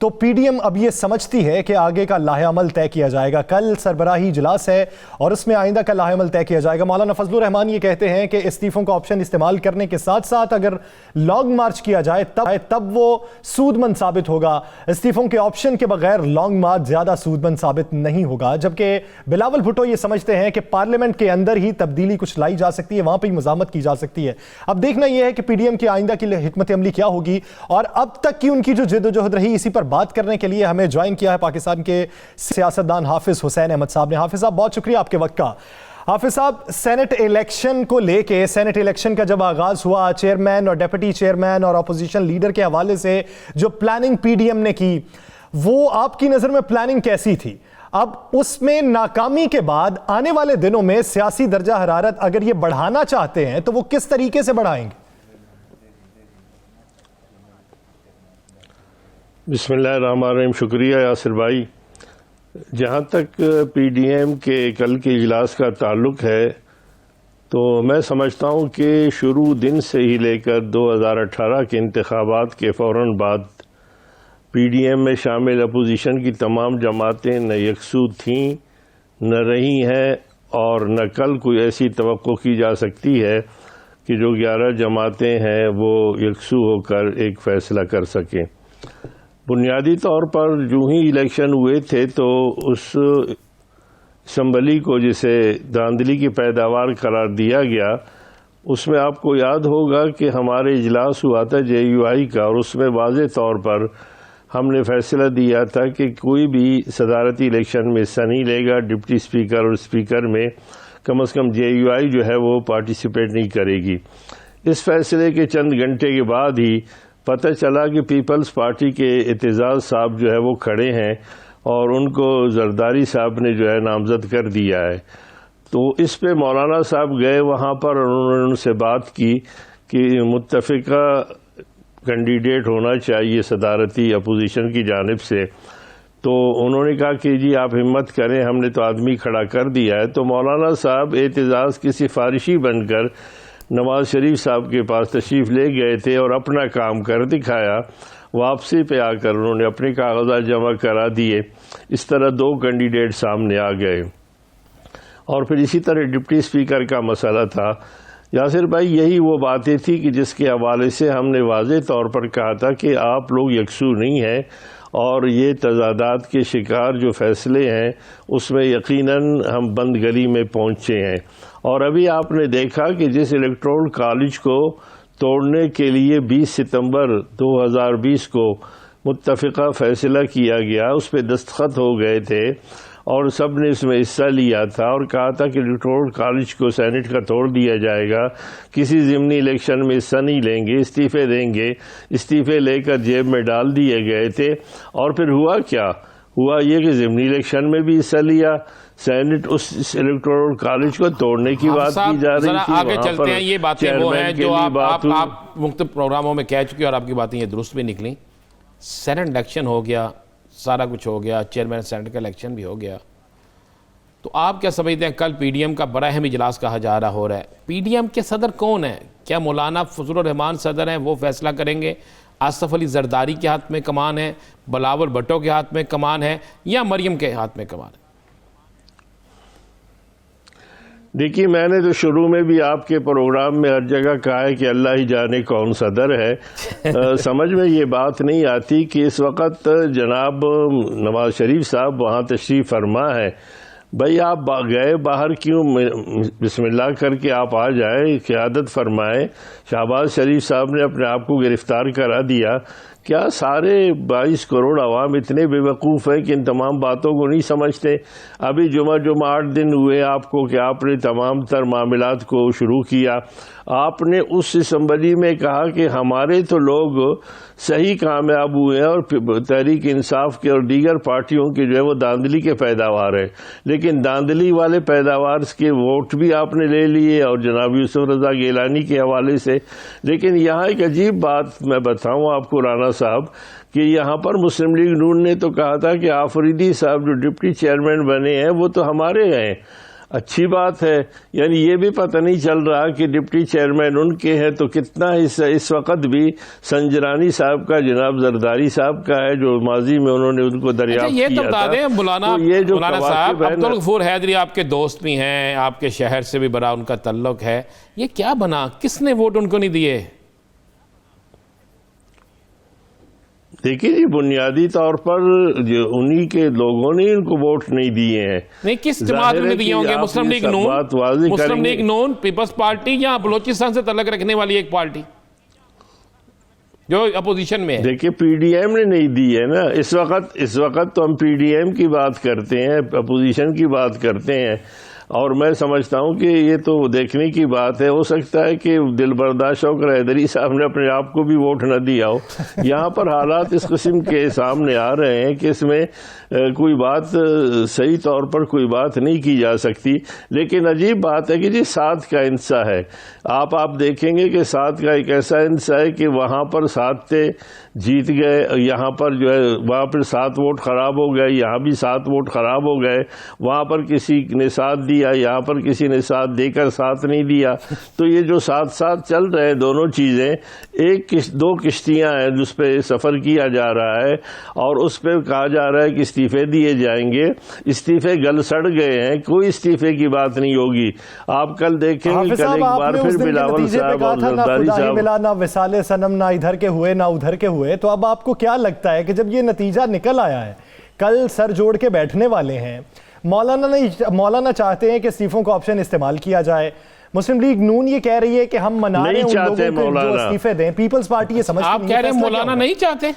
तो पीडीएम अब ये समझती है कि आगे का लाहे-अमल तय किया जाएगा। कल सरबराही इजलास है और उसमें आइंदा का लाहे-अमल तय किया जाएगा। मौलाना फजलुर रहमान ये कहते हैं कि इस्तीफों का ऑप्शन इस्तेमाल करने के साथ साथ अगर लॉन्ग मार्च किया जाए तब वो सूदमंद साबित होगा। इस्तीफों के ऑप्शन के बगैर लॉन्ग मार्च ज्यादा सूदमंद साबित नहीं होगा। जबकि बिलावल भुट्टो ये समझते हैं कि पार्लियामेंट के अंदर ही तब्दीली कुछ लाई जा सकती है, वहां पर ही मज़ामत की जा सकती है। अब देखना यह है कि पीडीएम की आइंदा की हिकमत अमली क्या होगी और अब तक की उनकी जो जिद्दोजहद रही, इसी पर बात करने के लिए हमें ज्वाइन किया है पाकिस्तान के सियासतदान हाफिज हुसैन अहमद साहब ने। हाफिज साहब, बहुत शुक्रिया आपके वक्त का। हाफिज साहब, सेनेट इलेक्शन को लेके, सेनेट इलेक्शन का जब आगाज हुआ, चेयरमैन और डिप्टी चेयरमैन और अपोजिशन लीडर के हवाले से जो प्लानिंग पीडीएम ने की, वो आपकी नजर में प्लानिंग कैसी थी? अब उसमें नाकामी के बाद आने वाले दिनों में सियासी दर्जा हरारत अगर ये बढ़ाना चाहते हैं तो वो किस तरीके से बढ़ाएंगे? बिस्मिल्लाहिर्रहमानिर्रहीम। शुक्रिया यासिर भाई। जहाँ तक पीडीएम के कल के इजलास का ताल्लुक़ है तो मैं समझता हूँ कि शुरू दिन से ही लेकर 2018 के इंतखाबात के फ़ौरन बाद पीडीएम में शामिल अपोजिशन की तमाम जमातें न यकसू थीं, न रही हैं और न कल कोई ऐसी तवक्को की जा सकती है कि जो 11 जमातें हैं वो यकसू होकर एक फ़ैसला कर सकें। बुनियादी तौर पर जो ही इलेक्शन हुए थे तो उस असम्बली को जिसे धांधली की पैदावार करार दिया गया, उसमें आपको याद होगा कि हमारे इजलास हुआ था जेयूआई का और उसमें वाज़े तौर पर हमने फैसला दिया था कि कोई भी सदारती इलेक्शन में हिस्सा नहीं लेगा। डिप्टी स्पीकर और स्पीकर में कम से कम जेयूआई जो है वो पार्टिसिपेट नहीं करेगी। इस फैसले के चंद घंटे के बाद ही पता चला कि पीपल्स पार्टी के एतजाज़ साहब जो है वो खड़े हैं और उनको जरदारी साहब ने जो है नामजद कर दिया है। तो इस पे मौलाना साहब गए वहाँ पर और उन्होंने उनसे बात की कि मुत्तफ़िका कैंडिडेट होना चाहिए सदारती अपोजिशन की जानिब से। तो उन्होंने कहा कि जी आप हिम्मत करें, हमने तो आदमी खड़ा कर दिया है। तो मौलाना साहब एतजाज़ की सिफारिशी बनकर नवाज शरीफ साहब के पास तशरीफ़ ले गए थे और अपना काम कर दिखाया। वापसी पे आकर उन्होंने अपने कागजात जमा करा दिए। इस तरह 2 कैंडिडेट सामने आ गए और फिर इसी तरह डिप्टी स्पीकर का मसला था। यासिर भाई, यही वो बातें थी कि जिसके हवाले से हमने वाज़े तौर पर कहा था कि आप लोग यकसू नहीं हैं और ये तज़ादात के शिकार जो फ़ैसले हैं उसमें यकीनन हम बंद गली में पहुँचे हैं। और अभी आपने देखा कि जिस इलेक्टोरल कॉलेज को तोड़ने के लिए 20 सितंबर 2020 को मुत्तफ़िका फ़ैसला किया गया, उस पर दस्तखत हो गए थे और सब ने इसमें हिस्सा लिया था और कहा था कि इलेक्टोरल कॉलेज को सेनेट का तोड़ दिया जाएगा, किसी ज़िमनी इलेक्शन में हिस्सा नहीं लेंगे, इस्तीफ़े देंगे। इस्तीफ़े लेकर जेब में डाल दिए गए थे और फिर हुआ क्या? हुआ ये कि ज़िमनी इलेक्शन में भी हिस्सा लिया, सेनेट उस इलेक्टोरल कॉलेज को तोड़ने की बात की जा रही थी। आगे चलते हैं, ये बातें वो हैं जो आप मुख्तलिफ प्रोग्रामों में कह चुके और आपकी बातें ये दुरुस्त भी निकली। सेनेट इलेक्शन हो गया, सारा कुछ हो गया, चेयरमैन सेनेट का इलेक्शन भी हो गया, तो आप क्या समझते हैं? कल पीडीएम का बड़ा अहम इजलास कहा जा रहा हो रहा है, पीडीएम के सदर कौन है? क्या मौलाना फजलुर रहमान सदर हैं, वो फैसला करेंगे? आसफ अली जरदारी के हाथ में कमान है, बिलावल भुट्टो के हाथ में कमान है या मरियम के हाथ में कमान है? देखिए, मैंने तो शुरू में भी आपके प्रोग्राम में हर जगह कहा है कि अल्लाह ही जाने कौन सदर है। समझ में ये बात नहीं आती कि इस वक्त जनाब नवाज शरीफ साहब वहाँ तशरीफ़ फरमा है। भाई आप गए बाहर क्यों? बिस्मिल्लाह करके आप आ जाए, क़यादत फरमाए। शहबाज शरीफ साहब ने अपने आप को गिरफ्तार करा दिया। क्या सारे 22 करोड़ आवाम इतने बेवकूफ़ हैं कि इन तमाम बातों को नहीं समझते? अभी जुमा 8 दिन हुए आपको कि आपने तमाम तर मामलात को शुरू किया। आपने उस असम्बली में कहा कि हमारे तो लोग सही कामयाब हुए हैं और तहरीक इंसाफ के और दीगर पार्टियों के जो है वो धांधली के पैदावार है, लेकिन धांधली वाले पैदावार के वोट भी आपने ले लिए और जनाब यूसुफ रज़ा गिलानी के हवाले से। लेकिन यहाँ एक अजीब बात मैं बताऊँ आपको राना साहब कि यहाँ पर मुस्लिम लीग नून ने तो कहा था कि आफरीदी साहब जो डिप्टी चेयरमैन बने हैं वो तो हमारे हैं। अच्छी बात है। यानी ये भी पता नहीं चल रहा कि डिप्टी चेयरमैन उनके हैं तो कितना हिस्सा इस वक्त भी संजरानी साहब का, जनाब जरदारी साहब का है, जो माजी में उन्होंने उनको दरियाफ्त ये किया तो बता दें मौलाना, तो ये जो मौलाना साहब, कवाकिब है अब्दुल गफूर हैदरी आपके दोस्त भी हैं, आपके शहर से भी बड़ा उनका तल्लुक है, ये क्या बना, किसने वोट उनको नहीं दिए? देखिए जी, बुनियादी तौर पर जो उन्हीं के लोगों ने इनको वोट नहीं दिए हैं। नहीं, किस जमात में दिए होंगे? मुस्लिम लीग नून, मुस्लिम लीग नून, पीपल्स पार्टी या बलोचिस्तान से तल्लुक रखने वाली एक पार्टी जो अपोजिशन में है? देखिए, पीडीएम ने नहीं दी है ना इस वक्त तो हम पीडीएम की बात करते हैं, अपोजिशन की बात करते हैं। और मैं समझता हूं कि ये तो देखने की बात है। हो सकता है कि दिलबरदार शौकत हैदरी साहब ने अपने आप को भी वोट न दिया हो। यहाँ पर हालात इस किस्म के सामने आ रहे हैं कि इसमें कोई बात सही तौर पर कोई बात नहीं की जा सकती। लेकिन अजीब बात है कि जी 7 का इंसा है। आप देखेंगे कि 7 का एक ऐसा इंसा है कि वहाँ पर 7 थे, जीत गए, यहाँ पर जो है वहाँ पर 7 वोट खराब हो गए, यहाँ भी 7 वोट खराब हो गए, वहाँ पर किसी ने साथ दिया, यहाँ पर किसी ने साथ देकर साथ नहीं दिया। तो ये जो साथ चल रहे हैं दोनों चीज़ें, 2 किश्तियाँ हैं जिस पे सफ़र किया जा रहा है और उस पर कहा जा रहा है कि इस्तीफे दिए जाएंगे। इस्तीफे गल सड़ गए हैं, कोई इस्तीफे की बात नहीं होगी। आप कल देखेंगे, कल एक बार फिर बिलावल साहब और जरदारी साहब मिला, ना विसाले सनम, ना इधर के हुए ना उधर के हुए। तो अब आपको क्या लगता है कि जब ये नतीजा निकल आया है, कल सर जोड़ के बैठने वाले हैं, मौलाना चाहते हैं कि इस्तीफों का ऑप्शन इस्तेमाल किया जाए, मुस्लिम लीग नून ये कह रही है कि हम मना रहे हैं उन लोगों को जो इस्तीफे दें, पीपल्स पार्टी ये समझती आप कह रहे हैं मौलाना नहीं चाहते?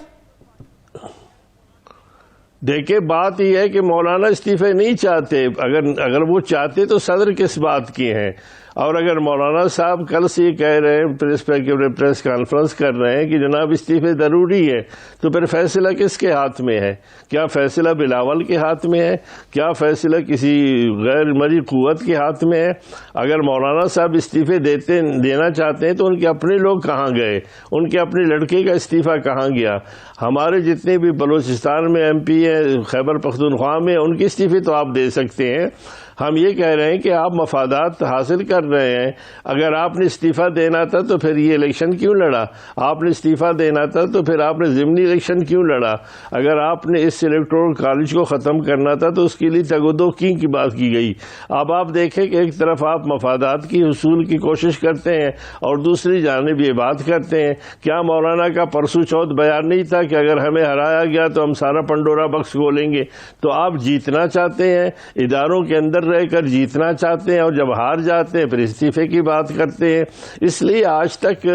देखिए, बात यह है कि मौलाना इस्तीफे नहीं चाहते। अगर वो चाहते तो सदर किस बात के हैं? और अगर मौलाना साहब कल से ये कह रहे हैं, प्रेस कॉन्फ्रेंस कर रहे हैं कि जनाब इस्तीफे ज़रूरी है, तो फिर फैसला किसके हाथ में है? क्या फैसला बिलावल के हाथ में है? क्या फैसला किसी गैर मरी कुव्वत के हाथ में है? अगर मौलाना साहब इस्तीफे देना चाहते हैं तो उनके अपने लोग कहाँ गए? उनके अपने लड़के का इस्तीफा कहाँ गया? हमारे जितने भी बलूचिस्तान में MP हैं, खैबर पख्तूनख्वा में, उनके इस्तीफे तो आप दे सकते हैं। हम ये कह रहे हैं कि आप मफादात हासिल कर रहे हैं। अगर आपने इस्तीफ़ा देना था तो फिर ये इलेक्शन क्यों लड़ा? आपने इस्तीफ़ा देना था तो फिर आपने ज़िमनी इलेक्शन क्यों लड़ा? अगर आपने इस इलेक्टोरल कॉलेज को ख़त्म करना था तो उसके लिए तगदो की बात की गई। अब आप देखें कि एक तरफ आप मफादात की हुसूल की कोशिश करते हैं और दूसरी जानिब ये बात करते हैं। क्या मौलाना का परसों चौथ बयान नहीं था कि अगर हमें हराया गया तो हम सारा पंडोरा बक्स खोलेंगे? तो आप जीतना चाहते हैं, इदारों के अंदर रहकर जीतना चाहते हैं, और जब हार जाते हैं फिर इस्तीफे की बात करते हैं। इसलिए आज तक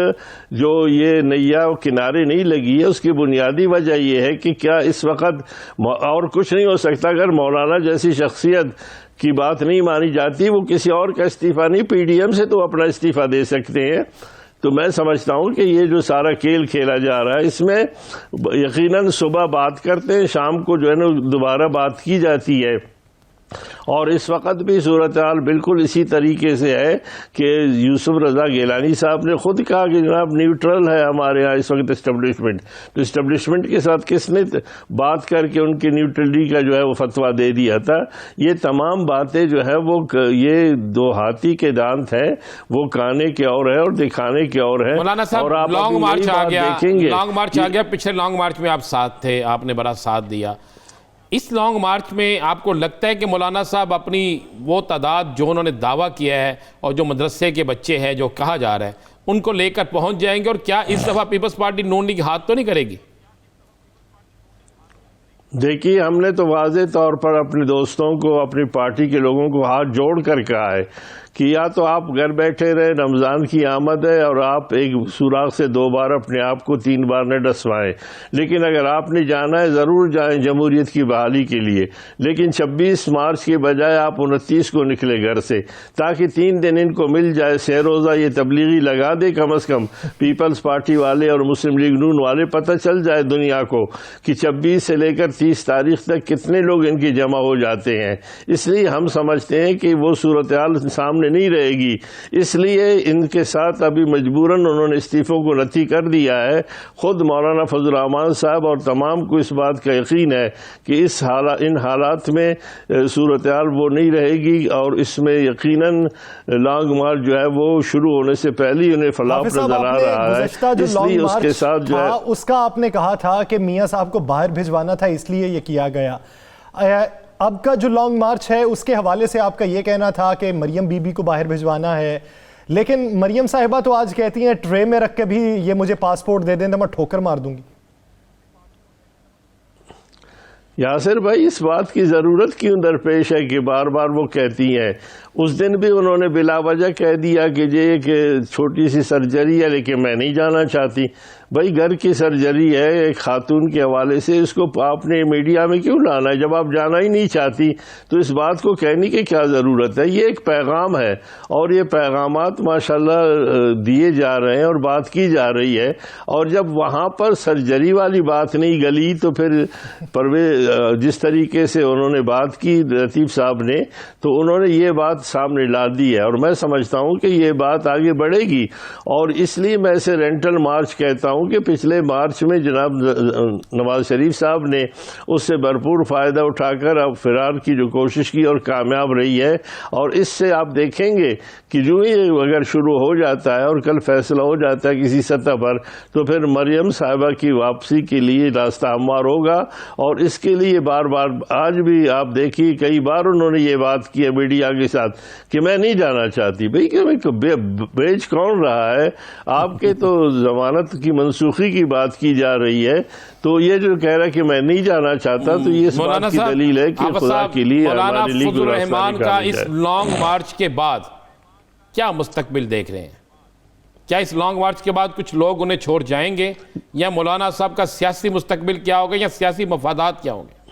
जो ये नैया किनारे नहीं लगी है, उसकी बुनियादी वजह यह है कि क्या इस वक्त और कुछ नहीं हो सकता। अगर मौलाना जैसी शख्सियत की बात नहीं मानी जाती, वो किसी और का इस्तीफा नहीं, PDM से तो अपना इस्तीफा दे सकते हैं। तो मैं समझता हूं कि ये जो सारा खेल खेला जा रहा है, इसमें यकीनन सुबह बात करते हैं, शाम को जो है ना दोबारा बात की जाती है। और इस वक्त भी सूरत हाल बिल्कुल इसी तरीके से है कि यूसुफ रजा गिलानी साहब ने खुद कहा कि जनाब न्यूट्रल है हमारे यहाँ इस वक्त इस्टेब्लिशमेंट। तो इस्टेब्लिशमेंट के साथ किसने बात करके उनकी न्यूट्रलिटी का जो है वो फतवा दे दिया था? ये तमाम बातें जो है वो ये 2 हाथी के दांत है, वो खाने के और है और दिखाने के और है। मौलाना साहब, लॉन्ग मार्च आ गया, पिछले लॉन्ग मार्च में आप साथ थे, आपने बड़ा साथ दिया। इस लॉन्ग मार्च में आपको लगता है कि मौलाना साहब अपनी वो तादाद जो उन्होंने दावा किया है और जो मदरसे के बच्चे हैं जो कहा जा रहा है, उनको लेकर पहुंच जाएंगे? और क्या इस दफ़ा पीपल्स पार्टी नून लीग हाथ तो नहीं करेगी? देखिए, हमने तो वाज़े तौर पर अपने दोस्तों को, अपनी पार्टी के लोगों को हाथ जोड़ कर कहा है कि या तो आप घर बैठे रहे, रमज़ान की आमद है, और आप एक सुराख से 2 बार अपने आप को 3 बार न डसवाएं। लेकिन अगर आपने जाना है ज़रूर जाएं जमहूरियत की बहाली के लिए, लेकिन 26 मार्च के बजाय आप 29 को निकले घर से, ताकि 3 दिन इनको मिल जाए। रोज़ा ये तबलीगी लगा दे कम से कम पीपल्स पार्टी वाले और मुस्लिम लीग नून वाले, पता चल जाए दुनिया को कि 26 से लेकर 30 तारीख तक कितने लोग इनकी जमा हो जाते हैं। इसलिए हम समझते हैं कि वो सूरत हाल सामने सामने नहीं रहेगी, इसलिए इनके साथ अभी मजबूरन उन्होंने इस्तीफ़ों को रद्दी कर दिया है। खुद मौलाना फजल रहमान साहब और तमाम को इस बात का यकीन है कि इन हालात में सूरत हाल वो नहीं रहेगी और इसमें यकीनन लॉन्ग मार्च जो है वो शुरू होने से पहले उन्हें फलाह नजर आ रहा है, इसलिए उसके साथ जो है उसका आपने कहा था कि मियां साहब को बाहर भिजवाना था इसलिए ये किया गया। अब का जो लॉन्ग मार्च है उसके हवाले से आपका ये कहना था कि मरियम बीबी को बाहर भिजवाना है, लेकिन मरियम साहिबा तो आज कहती हैं ट्रे में रख के भी ये मुझे पासपोर्ट दे दें तो मैं ठोकर मार दूंगी। यासिर भाई, इस बात की ज़रूरत क्यों दरपेश है कि बार बार वो कहती हैं? उस दिन भी उन्होंने बिला वजह कह दिया कि ये एक छोटी सी सर्जरी है लेकिन मैं नहीं जाना चाहती। भाई घर की सर्जरी है एक खातून के हवाले से, इसको आपने मीडिया में क्यों लाना है? जब आप जाना ही नहीं चाहती तो इस बात को कहने की क्या ज़रूरत है? ये एक पैगाम है और ये पैगामात माशाल्लाह दिए जा रहे हैं और बात की जा रही है। और जब वहाँ पर सर्जरी वाली बात नहीं गली तो फिर परवेज जिस तरीके से उन्होंने बात की लतीफ़ साहब ने, तो उन्होंने ये बात सामने ला दी है और मैं समझता हूँ कि ये बात आगे बढ़ेगी। और इसलिए मैं इसे रेंटल मार्च कहता हूँ कि पिछले मार्च में जनाब नवाज शरीफ साहब ने उससे भरपूर फ़ायदा उठाकर अब फिरार की जो कोशिश की और कामयाब रही है। और इससे आप देखेंगे कि जो ही अगर शुरू हो जाता है और कल फैसला हो जाता है किसी सतह पर, तो फिर मरियम साहिबा की वापसी के लिए रास्ता हमवार होगा। और इसके लिए बार बार आज भी आप देखिए कई बार उन्होंने ये बात की है मीडिया के साथ कि मैं नहीं जाना चाहती। भाई कि बेच कौन रहा है? आपके तो जमानत की मनसूखी की बात की जा रही है, तो ये जो कह रहा है कि मैं नहीं जाना चाहता, तो ये इस बात की दलील है कि खुदा के लिए मौलाना फजल रहमान का इस लॉन्ग मार्च के बाद क्या मुस्तकबिल देख रहे हैं? क्या इस लॉन्ग मार्च के बाद कुछ लोग उन्हें छोड़ जाएंगे, या मौलाना साहब का सियासी मुस्तकबिल क्या होगा, या सियासी मफादात क्या होंगे?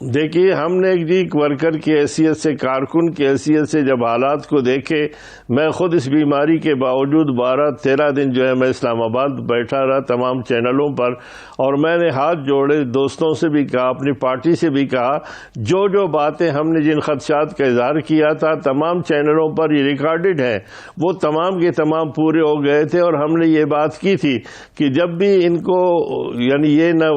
देखिए, हमने एक वर्कर की हैसियत से, कारकुन की हैसियत से जब हालात को देखे, मैं खुद इस बीमारी के बावजूद 12-13 दिन जो है मैं इस्लामाबाद बैठा रहा तमाम चैनलों पर, और मैंने हाथ जोड़े, दोस्तों से भी कहा, अपनी पार्टी से भी कहा, जो जो बातें हमने जिन खदशात का इजहार किया था तमाम चैनलों पर ये रिकॉर्डेड है, वो तमाम के तमाम पूरे हो गए थे। और हमने ये बात की थी कि जब भी इनको यानी ये न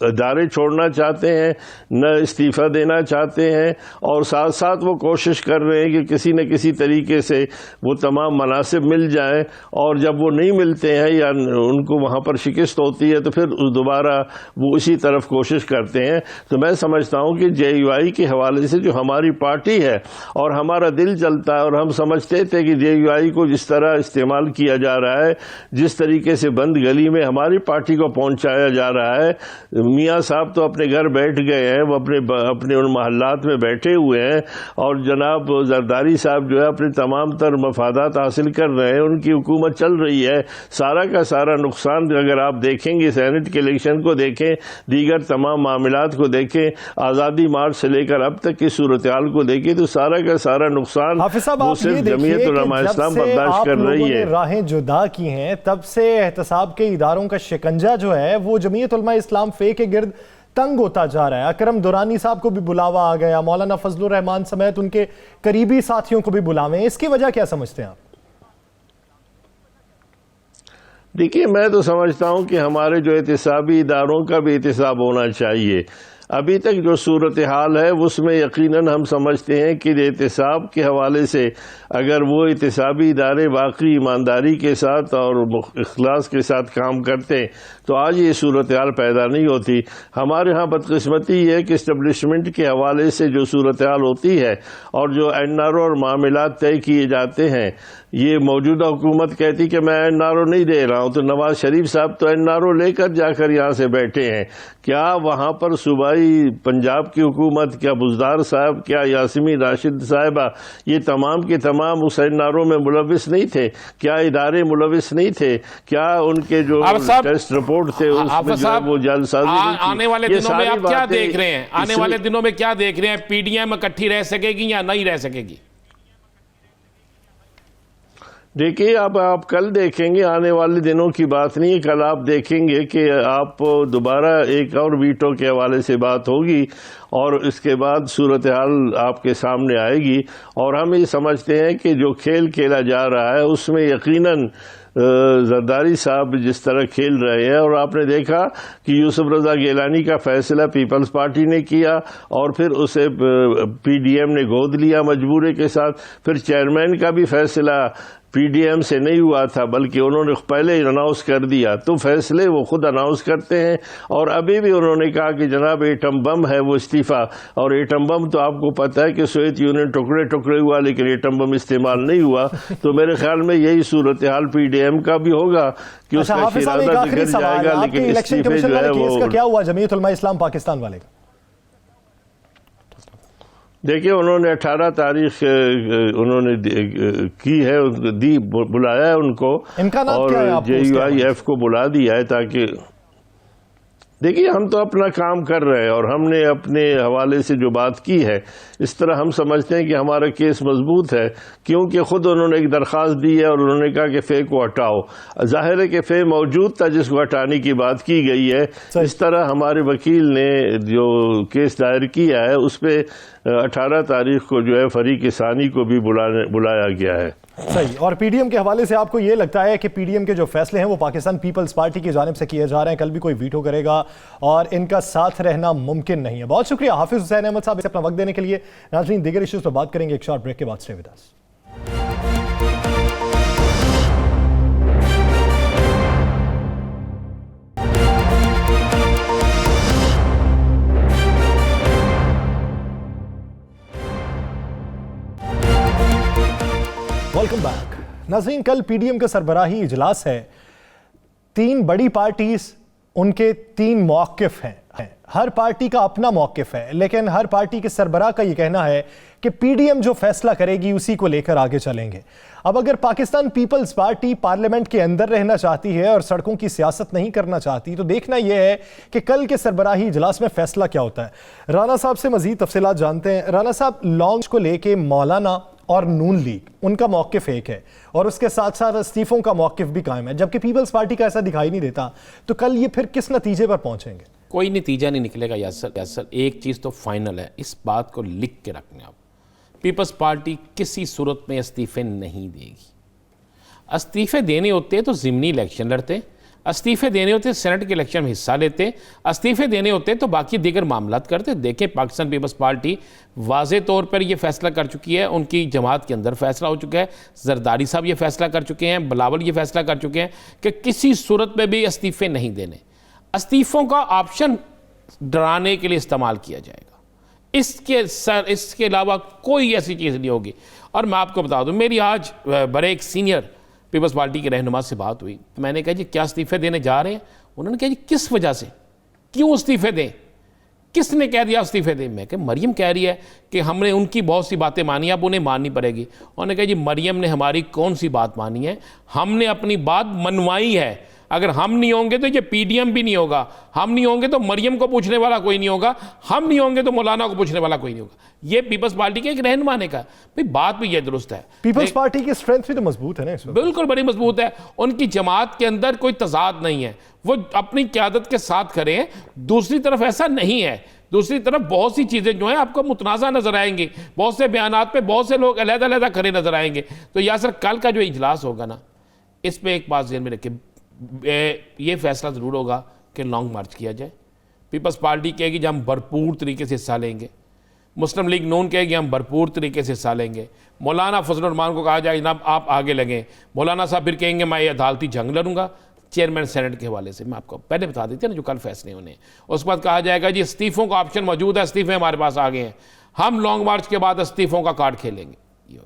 अदारे छोड़ना चाहते हैं न इस्तीफ़ा देना चाहते हैं, और साथ साथ वो कोशिश कर रहे हैं कि किसी न किसी तरीके से वो तमाम मनासिब मिल जाएं, और जब वो नहीं मिलते हैं या उनको वहाँ पर शिकस्त होती है तो फिर दोबारा वो इसी तरफ कोशिश करते हैं। तो मैं समझता हूँ कि JUI के हवाले से जो हमारी पार्टी है और हमारा दिल चलता है, और हम समझते थे कि JUI को जिस तरह इस्तेमाल किया जा रहा है, जिस तरीके से बंद गली में हमारी पार्टी को पहुँचाया जा रहा है, मियाँ साहब तो अपने घर बैठ गए हैं, वो अपने उन महल्लात में बैठे हुए हैं, और जनाब जरदारी साहब जो है अपने तमाम तर मफादात हासिल कर रहे हैं, उनकी हुकूमत चल रही है। सारा का सारा नुकसान अगर आप देखेंगे, सेनेट के इलेक्शन को देखें, दीगर तमाम मामलात को देखें, आज़ादी मार्च से लेकर अब तक की सूरत हाल को देखें, तो सारा का सारा नुकसान वो सिर्फ जमीयत उलमा इस्लाम बर्दाश्त कर रही है। राहें जुदा की हैं, तब से एहतसाब के इदारों का शिकंजा जो है वो जमीयत उलमा इस्लाम फे के गिर्द तंग होता जा रहा है। अकरम दुरानी साहब को भी बुलावा आ गया, मौलाना फजलुर रहमान समेत उनके करीबी साथियों को भी बुलावे, इसकी वजह क्या समझते हैं आप? देखिए, मैं तो समझता हूं कि हमारे जो एहतसाबी इदारों का भी एहतसाब होना चाहिए। अभी तक जो सूरत हाल है उसमें यकीनन हम समझते हैं कि एहतसाब के हवाले से अगर वो एहतसाबी इदारे वाकई ईमानदारी के साथ और इखलास के साथ काम करते तो आज ये सूरत हाल पैदा नहीं होती। हमारे यहाँ बदकिस्मती है कि इस्टेब्लिशमेंट के हवाले से जो सूरत हाल होती है और जो NRO और मामलात तय किए जाते हैं, ये मौजूदा हुकूमत कहती कि मैं NRO नहीं दे रहा हूँ, तो नवाज शरीफ साहब तो NRO लेकर जाकर यहाँ से बैठे हैं। क्या वहाँ पर सूबाई पंजाब की हुकूमत, क्या बुज़दार साहब, क्या यासमी राशिद साहिबा, ये तमाम के तमाम उस NRO में मुलविस नहीं थे? क्या इदारे मुलविस नहीं थे? क्या उनके जो टेस्ट रिपोर्ट थे उसमें जो वो जालसाजी? आने वाले दिनों में आप क्या देख रहे हैं? आने वाले दिनों में क्या देख रहे हैं? PDM इकट्ठी रह सकेगी या नहीं रह सकेगी? देखिए, अब आप कल देखेंगे, आने वाले दिनों की बात नहीं है, कल आप देखेंगे कि आप दोबारा एक और वीटो के हवाले से बात होगी और इसके बाद सूरत हाल आपके सामने आएगी। और हम ये समझते हैं कि जो खेल खेला जा रहा है उसमें यकीनन जरदारी साहब जिस तरह खेल रहे हैं, और आपने देखा कि यूसुफ रजा गिलानी का फैसला पीपल्स पार्टी ने किया और फिर उसे पीडीएम ने गोद लिया मजबूरी के साथ। फिर चेयरमैन का भी फैसला पीडीएम से नहीं हुआ था बल्कि उन्होंने पहले ही अनाउंस कर दिया, तो फैसले वो खुद अनाउंस करते हैं। और अभी भी उन्होंने कहा कि जनाब एटम बम है वो इस्तीफा, और एटम बम तो आपको पता है कि सोवियत यूनियन टुकड़े टुकड़े हुआ लेकिन एटम बम इस्तेमाल नहीं हुआ। तो मेरे ख्याल में यही सूरत हाल पीडीएम का भी होगा कि उसका इरादा बिगड़ जाएगा, लेकिन इस्तीफे जो है वो। क्या हुआ जमीयत उलमा इस्लाम पाकिस्तान वाले का? देखिए, उन्होंने 18 तारीख उन्होंने की है, दी बुलाया है उनको, और JUIF को बुला दिया है ताकि देखिए हम तो अपना काम कर रहे हैं और हमने अपने हवाले से जो बात की है इस तरह हम समझते हैं कि हमारा केस मजबूत है, क्योंकि खुद उन्होंने एक दरख्वास्त दी है और उन्होंने कहा कि फ़े को हटाओ। ज़ाहिर है कि फ़े मौजूद था जिसको हटाने की बात की गई है। इस तरह हमारे वकील ने जो केस दायर किया है उस पर 18 तारीख को जो है फरीक सानी को भी बुलाया गया है। सही। और पीडीएम के हवाले से आपको ये लगता है कि पीडीएम के जो फैसले हैं वो पाकिस्तान पीपल्स पार्टी की जानिब से किए जा रहे हैं, कल भी कोई वीटो करेगा और इनका साथ रहना मुमकिन नहीं है? बहुत शुक्रिया हाफिज हुसैन अहमद साहब इसे अपना वक्त देने के लिए। नाज़रीन, दीगर इश्यूज पर बात करेंगे एक शॉर्ट ब्रेक के बाद। Stay with us. Welcome back. नाज़रीन, कल पीडीएम का सरबराही इजलास है। 3 बड़ी पार्टीज, उनके 3 मौक़िफ़ हैं। हर पार्टी का अपना मौक़िफ़ है, लेकिन हर पार्टी के सरबराह का ये कहना है कि पीडीएम जो फैसला करेगी उसी को लेकर आगे चलेंगे। अब अगर पाकिस्तान पीपल्स पार्टी पार्लियामेंट के अंदर रहना चाहती है और सड़कों की सियासत नहीं करना चाहती, तो देखना यह है कि कल के सरबराही इजलास में फैसला क्या होता है। राना साहब से मजीद तफसीलात जानते हैं। राना साहब, लॉन्च को लेके मौलाना और नून लीग उनका मौक़िफ़ एक है और उसके साथ साथ इस्तीफों का मौक़िफ़ भी कायम है, जबकि पीपल्स पार्टी का ऐसा दिखाई नहीं देता। तो कल ये फिर किस नतीजे पर पहुंचेंगे? कोई नतीजा नहीं निकलेगा यासर। एक चीज़ तो फाइनल है, इस बात को लिख के रखने आप, पीपल्स पार्टी किसी सूरत में इस्तीफे नहीं देगी। इस्तीफे देने होते तो ज़िमनी इलेक्शन लड़ते, इस्तीफे देने होते सेनेट के इलेक्शन में हिस्सा लेते, इस्तीफे देने होते तो बाकी दीगर मामलात करते। देखें, पाकिस्तान पीपल्स पार्टी वाज़े तौर पर यह फैसला कर चुकी है, उनकी जमात के अंदर फैसला हो चुका है, जरदारी साहब ये फैसला कर चुके हैं, बिलावल ये फैसला कर चुके हैं कि किसी सूरत में भी इस्तीफे नहीं देने। इस्तीफ़ों का ऑप्शन डराने के लिए इस्तेमाल किया जाएगा, इसके अलावा कोई ऐसी चीज़ नहीं होगी। और मैं आपको बता दूँ, मेरी आज बड़े एक सीनियर पीपल्स पार्टी के रहनुमा से बात हुई, तो मैंने कहा जी क्या इस्तीफे देने जा रहे हैं? उन्होंने कहा जी किस वजह से, क्यों इस्तीफे दें, किसने कह दिया इस्तीफे दें? मैं कहा मरियम कह रही है कि हमने उनकी बहुत सी बातें मानी, अब उन्हें माननी पड़ेगी। उन्होंने कहा जी मरियम ने हमारी कौन सी बात मानी है, हमने अपनी बात मनवाई है। अगर हम नहीं होंगे तो ये पीडीएम भी नहीं होगा, हम नहीं होंगे तो मरियम को पूछने वाला कोई नहीं होगा, हम नहीं होंगे तो मौलाना को पूछने वाला कोई नहीं होगा। ये पीपल्स पार्टी के एक रहनुमा ने कहा। भाई बात भी ये दुरुस्त है, पीपल्स पार्टी की स्ट्रेंथ भी तो मजबूत है ना, बिल्कुल बड़ी मजबूत है। उनकी जमात के अंदर कोई तजाद नहीं है, वो अपनी क़यादत के साथ खड़े हैं। दूसरी तरफ ऐसा नहीं है, दूसरी तरफ बहुत सी चीज़ें जो हैं आपको मुतनाज़ा नजर आएंगी, बहुत से बयानात पे बहुत से लोग अलग-अलग खड़े नजर आएंगे। तो यासर, कल का जो इजलास होगा ना, इस पर एक बात ज़हन में रखें, ये फैसला ज़रूर होगा कि लॉन्ग मार्च किया जाए। पीपल्स पार्टी कहेगी कि हम भरपूर तरीके से हिस्सा लेंगे, मुस्लिम लीग नून कहेगी हम भरपूर तरीके से हिस्सा लेंगे, मौलाना फजल रहमान को कहा जाए जनाब आप आगे लगें, मौलाना साहब फिर कहेंगे मैं ये अदालती जंग लड़ूंगा चेयरमैन सेनेट के हवाले से। मैं आपको पहले बता देते हैं ना जो कल फैसले होने। उसके बाद कहा जाएगा जी इस्तीफ़ों का ऑप्शन मौजूद है, इस्तीफे हमारे पास आ गए हैं, हम लॉन्ग मार्च के बाद इस्तीफ़ों का कार्ड खेलेंगे।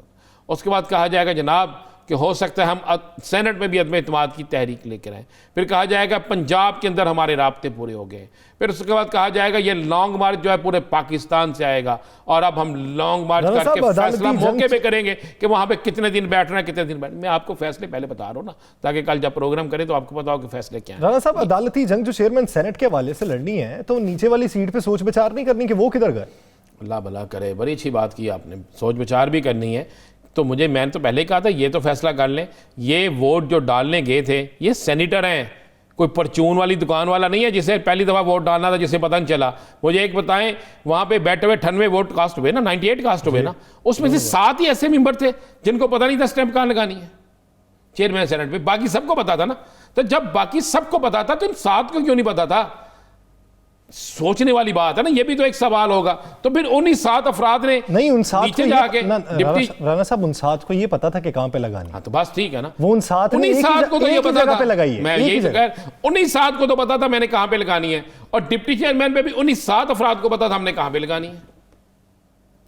उसके बाद कहा जाएगा जनाब कि हो सकता है हम सेनेट में भी अदम एतमाद की तहरीक लेकर आए। फिर कहा जाएगा पंजाब के अंदर हमारे राब्ते पूरे हो गए। फिर उसके बाद कहा जाएगा ये लॉन्ग मार्च जो है पूरे पाकिस्तान से आएगा और अब हम लॉन्ग मार्च करके फैसला मौके पे करेंगे कि वहाँ पे कितने दिन बैठना है, कितने दिन बैठना। मैं आपको फैसले पहले बता रहा हूँ ना, ताकि कल जब प्रोग्राम करें तो आपको पता हो कि फैसले क्या है। राना साहब, अदालती जंग जो चेयरमैन सेनेट के हवाले से लड़नी है, तो नीचे वाली सीट पे सोच विचार नहीं करनी कि वो किधर गए? अल्लाह भला करे, बड़ी अच्छी बात की आपने, सोच विचार भी करनी है। तो मैंने तो पहले ही कहा था ये तो फैसला कर लें, ये वोट जो डालने गए थे ये सेनेटर हैं, कोई परचून वाली दुकान वाला नहीं है जिसे पहली दफ़ा वोट डालना था जिसे पता नहीं चला। मुझे एक बताएं, वहाँ पे बैठे हुए 98 वोट कास्ट हुए ना, 98 कास्ट हुए ना, उसमें से 7 ही ऐसे मेंबर थे जिनको पता नहीं था स्टैंप कहाँ लगानी है चेयरमैन सेनेट पे। बाकी सबको पता था ना। तो जब बाकी सबको पता था तो इन 7 को क्यों नहीं पता था? सोचने वाली बात है ना, ये भी तो एक सवाल होगा। तो फिर उन्हीं 7 अफराद ने नहीं, उन 7 नीचे जाके राणा साहब उन 7 को ये पता था कि कहाँ पे लगानी। हाँ तो बस ठीक है ना, वो उन 7 को तो ये पता था पे लगाई है। मैं यही तो कह, उन्हीं 7 को तो पता था मैंने कहाँ पे लगानी है, और डिप्टी चेयरमैन पे भी उन्हीं 7 अफराद को पता था हमने कहाँ पे लगानी है।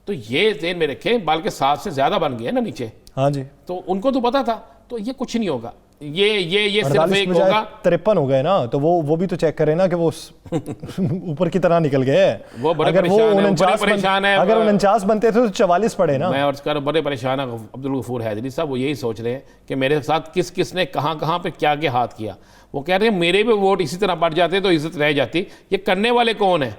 तो ये ध्यान में रखें, बल्कि 7 से ज्यादा बन गए ना नीचे। हाँ जी, तो उनको तो पता था। तो ये कुछ नहीं होगा, ये सिर्फ एक होगा। 53 हो गए ना, तो वो भी तो चेक करें ना कि वो ऊपर की तरह निकल गए। वो बड़े परेशान है। अगर 49 बनते थे तो 44 पड़े ना। मैं और बड़े परेशान है अब्दुल गफूर हैदरी साहब, वो यही सोच रहे हैं कि मेरे साथ किस किस ने कहाँ पे क्या क्या हाथ किया। वो कह रहे हैं मेरे भी वोट इसी तरह बढ़ जाते तो इज्जत रह जाती। ये करने वाले कौन है?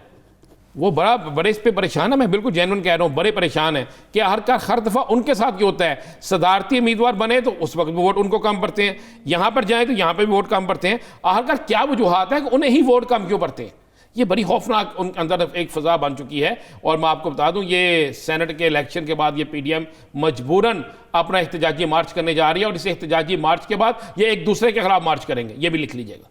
वो बड़े इस पे परेशान है। मैं बिल्कुल जेन्युइन कह रहा हूँ, बड़े परेशान है कि हर दफा उनके साथ क्यों होता है। सदारती उम्मीदवार बने तो उस वक्त वोट उनको कम पड़ते हैं, यहाँ पर जाए तो यहाँ पे भी वोट कम पड़ते हैं। आखिरकार क्या वजूहात है कि उन्हें ही वोट कम क्यों पड़ते हैं? ये बड़ी खौफनाक उनके अंदर एक फजा बन चुकी है। और मैं आपको बता दूं, ये सेनेट के इलेक्शन के बाद ये पीडीएम मजबूरन अपना एहतजाजी मार्च करने जा रही है, और इस एहतजाजी मार्च के बाद ये एक दूसरे के खिलाफ मार्च करेंगे। ये भी लिख लीजिएगा।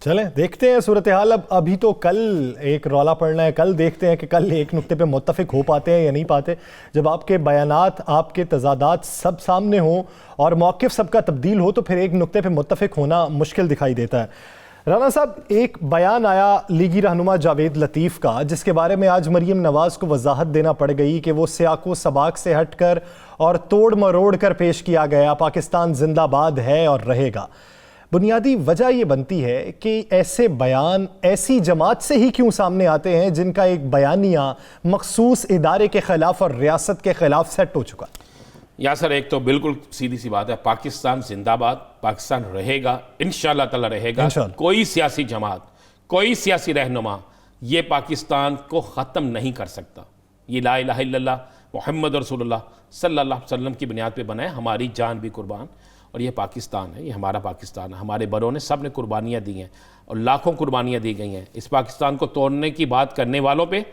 चलें देखते हैं सूरत हाल। अभी तो कल एक रौला पड़ना है, कल देखते हैं कि कल एक नुक्ते पे मुत्तफिक हो पाते हैं या नहीं पाते। जब आपके बयानात, आपके तजादात सब सामने हों और मौक़िफ़ सबका तब्दील हो तो फिर एक नुक्ते पे मुत्तफिक होना मुश्किल दिखाई देता है। राना साहब, एक बयान आया लीगी रहनुमा जावेद लतीफ़ का, जिसके बारे में आज मरीम नवाज़ को वजाहत देना पड़ गई कि वो सियाको सबाक से हट कर और तोड़ मरोड़ कर पेश किया गया पाकिस्तान जिंदाबाद है और रहेगा। बुनियादी वजह यह बनती है कि ऐसे बयान ऐसी जमात से ही क्यों सामने आते हैं जिनका एक बयानिया मखसूस इदारे के खिलाफ और रियासत के खिलाफ सेट हो चुका। या सर, एक तो बिल्कुल सीधी सी बात है, पाकिस्तान जिंदाबाद, पाकिस्तान रहेगा, इंशाअल्लाह ताला रहेगा। कोई सियासी जमात, कोई सियासी रहनुमा ये पाकिस्तान को ख़त्म नहीं कर सकता। ये ला इलाहा इल्लल्लाह मुहम्मद रसूलुल्लाह सल्लल्लाहु अलैहि वसल्लम की बुनियाद पे बना है। हमारी जान भी कुर्बान, और ये पाकिस्तान है, ये हमारा पाकिस्तान है। हमारे बड़ों ने सब ने कुर्बानियाँ दी हैं और लाखों कुर्बानियाँ दी गई हैं। इस पाकिस्तान को तोड़ने की बात करने वालों पे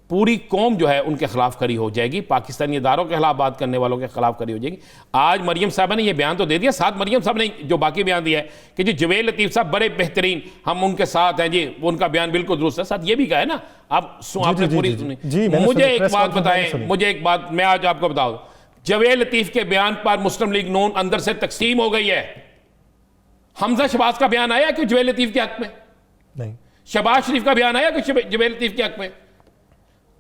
पूरी कौम जो है उनके खिलाफ खड़ी हो जाएगी। पाकिस्तानी इदारों के खिलाफ बात करने वालों के खिलाफ खड़ी हो जाएगी। आज मरियम साहब ने ये बयान तो दे दिया, साथ मरियम साहब ने जो बाकी बयान दिया है कि जी जवेद लतीफ़ साहब बड़े बेहतरीन, हम उनके साथ हैं जी, उनका बयान बिल्कुल दुरुस्त है। साथ ये भी कहा है ना, आपने पूरी सुनी। मुझे एक बात बताएं, मुझे एक बात मैं आज आपको बताऊं, जवेद लतीफ़ के बयान पर मुस्लिम लीग नून अंदर से तकसीम हो गई है। हमजा शहबाज का बयान आया कि जवेद लतीफ़ के हक में नहीं, शहबाज शरीफ का बयान आया कि जवेद लतीफ़ के हक में।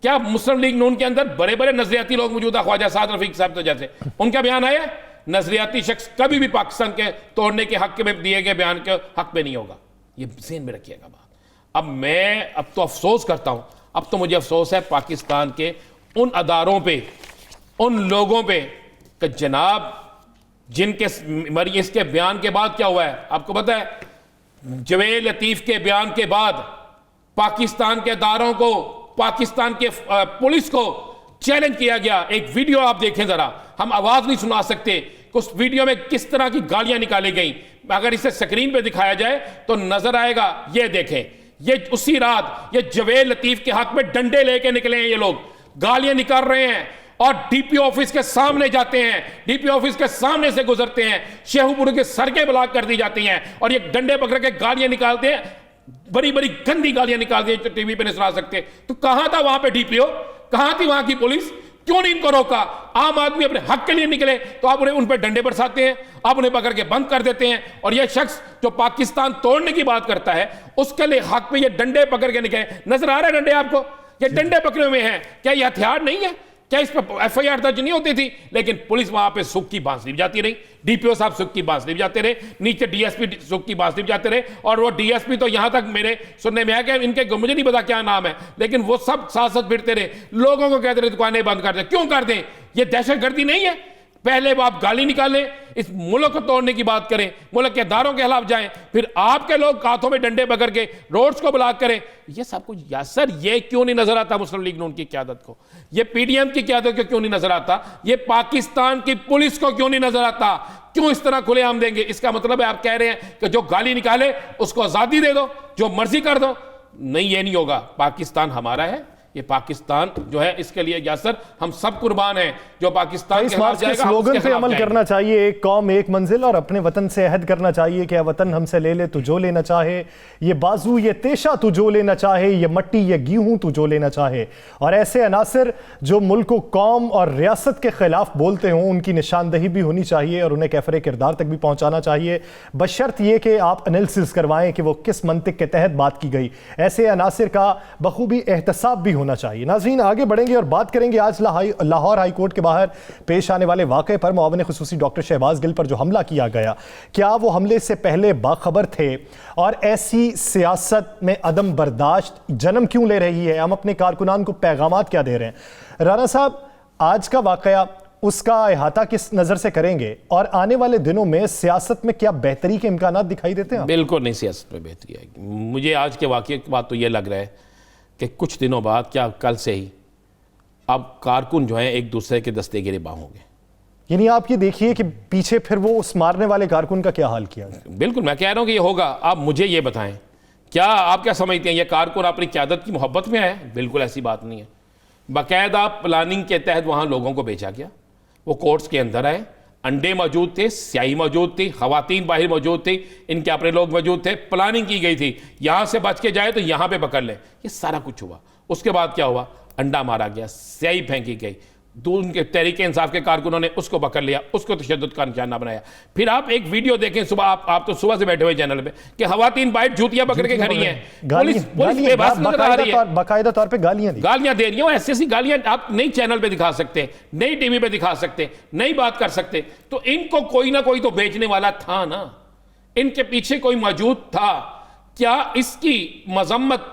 क्या मुस्लिम लीग नून के अंदर बड़े बड़े नजरियाती लोग मौजूद है, ख्वाजा साद रफीक साहब तो जैसे, उनका बयान आया? नजरियाती शख्स कभी भी पाकिस्तान के तोड़ने के हक में दिए गए बयान के हक में नहीं होगा। ये ज़हन में रखिएगा बात। अब तो अफसोस करता हूं, अब तो मुझे अफसोस है पाकिस्तान के उन अदारों पे, उन लोगों पे कि जनाब जिनके इसके बयान के बाद क्या हुआ है आपको पता है? जवेद लतीफ़ के बयान के बाद पाकिस्तान के अदारों को, पाकिस्तान के पुलिस को चैलेंज किया गया। एक वीडियो आप देखें जरा, हम आवाज नहीं सुना सकते, उस वीडियो में किस तरह की गालियां निकाली गई। अगर इसे स्क्रीन पे दिखाया जाए तो नजर आएगा। ये देखें, ये उसी रात ये जवेद लतीफ़ के हक में डंडे लेके निकले हैं, ये लोग गालियां निकाल रहे हैं और डीपीओ ऑफिस के सामने जाते हैं, डीपीओ ऑफिस के सामने से गुजरते हैं, शेखुपुर के सड़कें ब्लॉक कर दी जाती हैं और ये डंडे पकड़ के गालियां निकालते हैं, बड़ी बड़ी गंदी गालियां निकालती हैं, टीवी पे नहीं सुना सकते। तो कहां था वहां पे डीपीओ, कहां थी वहां की पुलिस? क्यों नहीं इनको रोका? आम आदमी अपने हक के लिए निकले तो आप उन्हें उन पर डंडे बरसाते हैं, आप उन्हें पकड़ के बंद कर देते हैं। और यह शख्स जो पाकिस्तान तोड़ने की बात करता है उसके लिए हक में ये डंडे पकड़ के निकले। नजर आ रहा है डंडे आपको? ये डंडे पकड़े हुए हैं। क्या ये हथियार नहीं है? क्या इस पर एफआईआर दर्ज नहीं होती थी? लेकिन पुलिस वहां पे सुख की बांसुरी बजाती रही, डीपीओ साहब सुख की बांसुरी बजाते रहे, नीचे डीएसपी सुख की बांसुरी बजाते रहे। और वो डीएसपी तो यहां तक मेरे सुनने में आया कि इनके मुझे नहीं पता क्या नाम है, लेकिन वो सब साथ साथ फिरते रहे, लोगों को कहते रहे दुकानें बंद कर दें। क्यों कर दें? ये दहशतगर्दी नहीं है? पहले वो आप गाली निकालें, इस मुल्क को तोड़ने की बात करें, मुल्क के इदारों के खिलाफ जाएं, फिर आपके लोग हाथों में डंडे पकड़ के रोड्स को ब्लॉक करें। ये सब कुछ यासर ये क्यों नहीं नजर आता मुस्लिम लीग नून की क़यादत को? ये पीडीएम की क़यादत को क्यों नहीं नजर आता? ये पाकिस्तान की पुलिस को क्यों नहीं नजर आता? क्यों इस तरह खुलेआम देंगे? इसका मतलब है आप कह रहे हैं कि जो गाली निकाले उसको आजादी दे दो, जो मर्जी कर दो। नहीं, ये नहीं होगा। पाकिस्तान हमारा है, ये पाकिस्तान जो है इसके लिए यासर हम सब कुर्बान हैं। जो पाकिस्तान इस मार्च के स्लोगन पे अमल करना चाहिए, एक कौम एक मंजिल, और अपने वतन से अहद करना चाहिए कि वतन हमसे ले ले तू जो लेना चाहे, ये बाजू ये तेशा तू जो लेना चाहे, ये मट्टी ये गेहूं तू जो लेना चाहे। और ऐसे अनासर जो मुल्क को कौम और रियासत के खिलाफ बोलते हों उनकी निशानदही भी होनी चाहिए और उन्हें कैफरे किरदार तक भी पहुंचाना चाहिए, बशर्त ये कि आप एनालिसिस करवाएं कि वो किस मंतिक के तहत बात की गई। ऐसे अनासर का बखूबी एहतसाब भी होना चाहिए। नाज़रीन, आगे बढ़ेंगे और बात करेंगे आज लाहौर हाई कोर्ट के बाहर पेश आने वाले वाक़े पर। मुआविन खुसूसी डॉक्टर शहबाज गिल पर जो हमला किया गया, क्या वो हमले से पहले बाखबर थे? और ऐसी सियासत में अदम बर्दाश्त जन्म क्यों ले रही है? हम अपने कारकुनान को पैगामात क्या दे रहे हैं? राना साहब, आज का वाक़या, उसका अहाता किस नज़र से करेंगे और आने वाले दिनों में सियासत में क्या बेहतरी के इम्कानात दिखाई देते हैं? बिल्कुल नहीं, सियासत में बेहतरी आएगी। मुझे आज के वाक़े के बाद तो ये लग रहा है कि कुछ दिनों बाद, क्या कल से ही, अब कारकुन जो है एक दूसरे के दस्ते गिरेबान होंगे। यानी आप ये देखिए कि पीछे फिर वो उस मारने वाले कारकुन का क्या हाल किया है। बिल्कुल, मैं कह रहा हूं कि ये होगा। आप मुझे ये बताएं, क्या आप क्या समझते हैं ये कारकुन अपनी क़यादत की मोहब्बत में आया? बिल्कुल ऐसी बात नहीं है। बाकायदा प्लानिंग के तहत वहां लोगों को भेजा गया, वो कोर्ट्स के अंदर आए, अंडे मौजूद थे, स्याही मौजूद थी, खवातीन बाहर मौजूद थी, इनके अपने लोग मौजूद थे, प्लानिंग की गई थी यहां से बच के जाए तो यहां पे पकड़ ले। ये सारा कुछ हुआ। उसके बाद क्या हुआ? अंडा मारा गया, स्याही फेंकी गई, उनके तहरीके इंसाफ के कारकुनों ने उसको पकड़ लिया, उसको तशद्दुद का निशाना बनाया। फिर आप एक वीडियो देखें सुबह, आप तो सुबह से बैठे हुए चैनल पे, कि खवातीन बाइट जूतियां पकड़ के खड़ी हैं, पुलिस बेबस नजर आ रही है, बाकायदा तौर पे गालियां दे रही हैं। ऐसी गालियां आप नई चैनल पे दिखा सकते, नई टीवी पे दिखा सकते, नई बात कर सकते। तो इनको कोई ना कोई तो बेचने वाला था ना, इनके पीछे कोई मौजूद था। क्या इसकी मजम्मत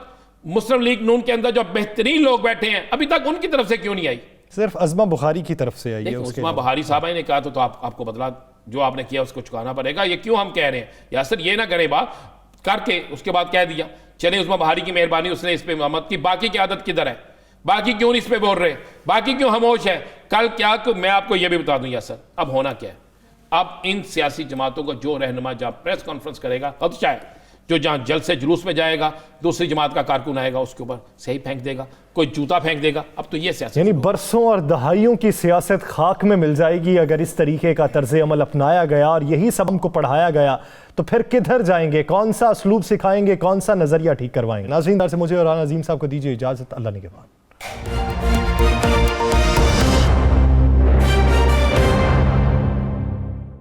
मुस्लिम लीग नून के अंदर जो बेहतरीन लोग बैठे हैं अभी तक उनकी तरफ से क्यों नहीं आई? सिर्फ अज़मा बुखारी की तरफ से आई है। उस्मा बुखारी साहब ने कहा तो आपको बदला जो आपने किया उसको चुकाना पड़ेगा। ये क्यों हम कह रहे हैं? यासर ये ना करें बात करके उसके बाद कह दिया चले उस्मा बुखारी की मेहरबानी, उसने इस पे मोहम्मद की, बाकी की आदत किधर है? बाकी क्यों नहीं इस पे बोल रहे? बाकी क्यों खामोश है? कल क्या मैं आपको यह भी बता दूं यासर, अब होना क्या है? अब इन सियासी जमातों को जो रहनुमा जहां प्रेस कॉन्फ्रेंस करेगा, खदशा है, जो जहां जल से जुलूस में जाएगा, दूसरी जमात का कारकुन आएगा उसके ऊपर सही फेंक देगा, कोई जूता फेंक देगा। अब तो ये सियासत, यानी बरसों और दहाइयों की सियासत खाक में मिल जाएगी अगर इस तरीके का तर्ज अमल अपनाया गया और यही सब हमको पढ़ाया गया तो फिर किधर जाएंगे? कौन सा असलूब सिखाएंगे? कौन सा नजरिया ठीक करवाएंगे? नाज़रीन, से मुझे और राना अजीम साहब को दीजिए इजाजत। अल्लाह निगहबान।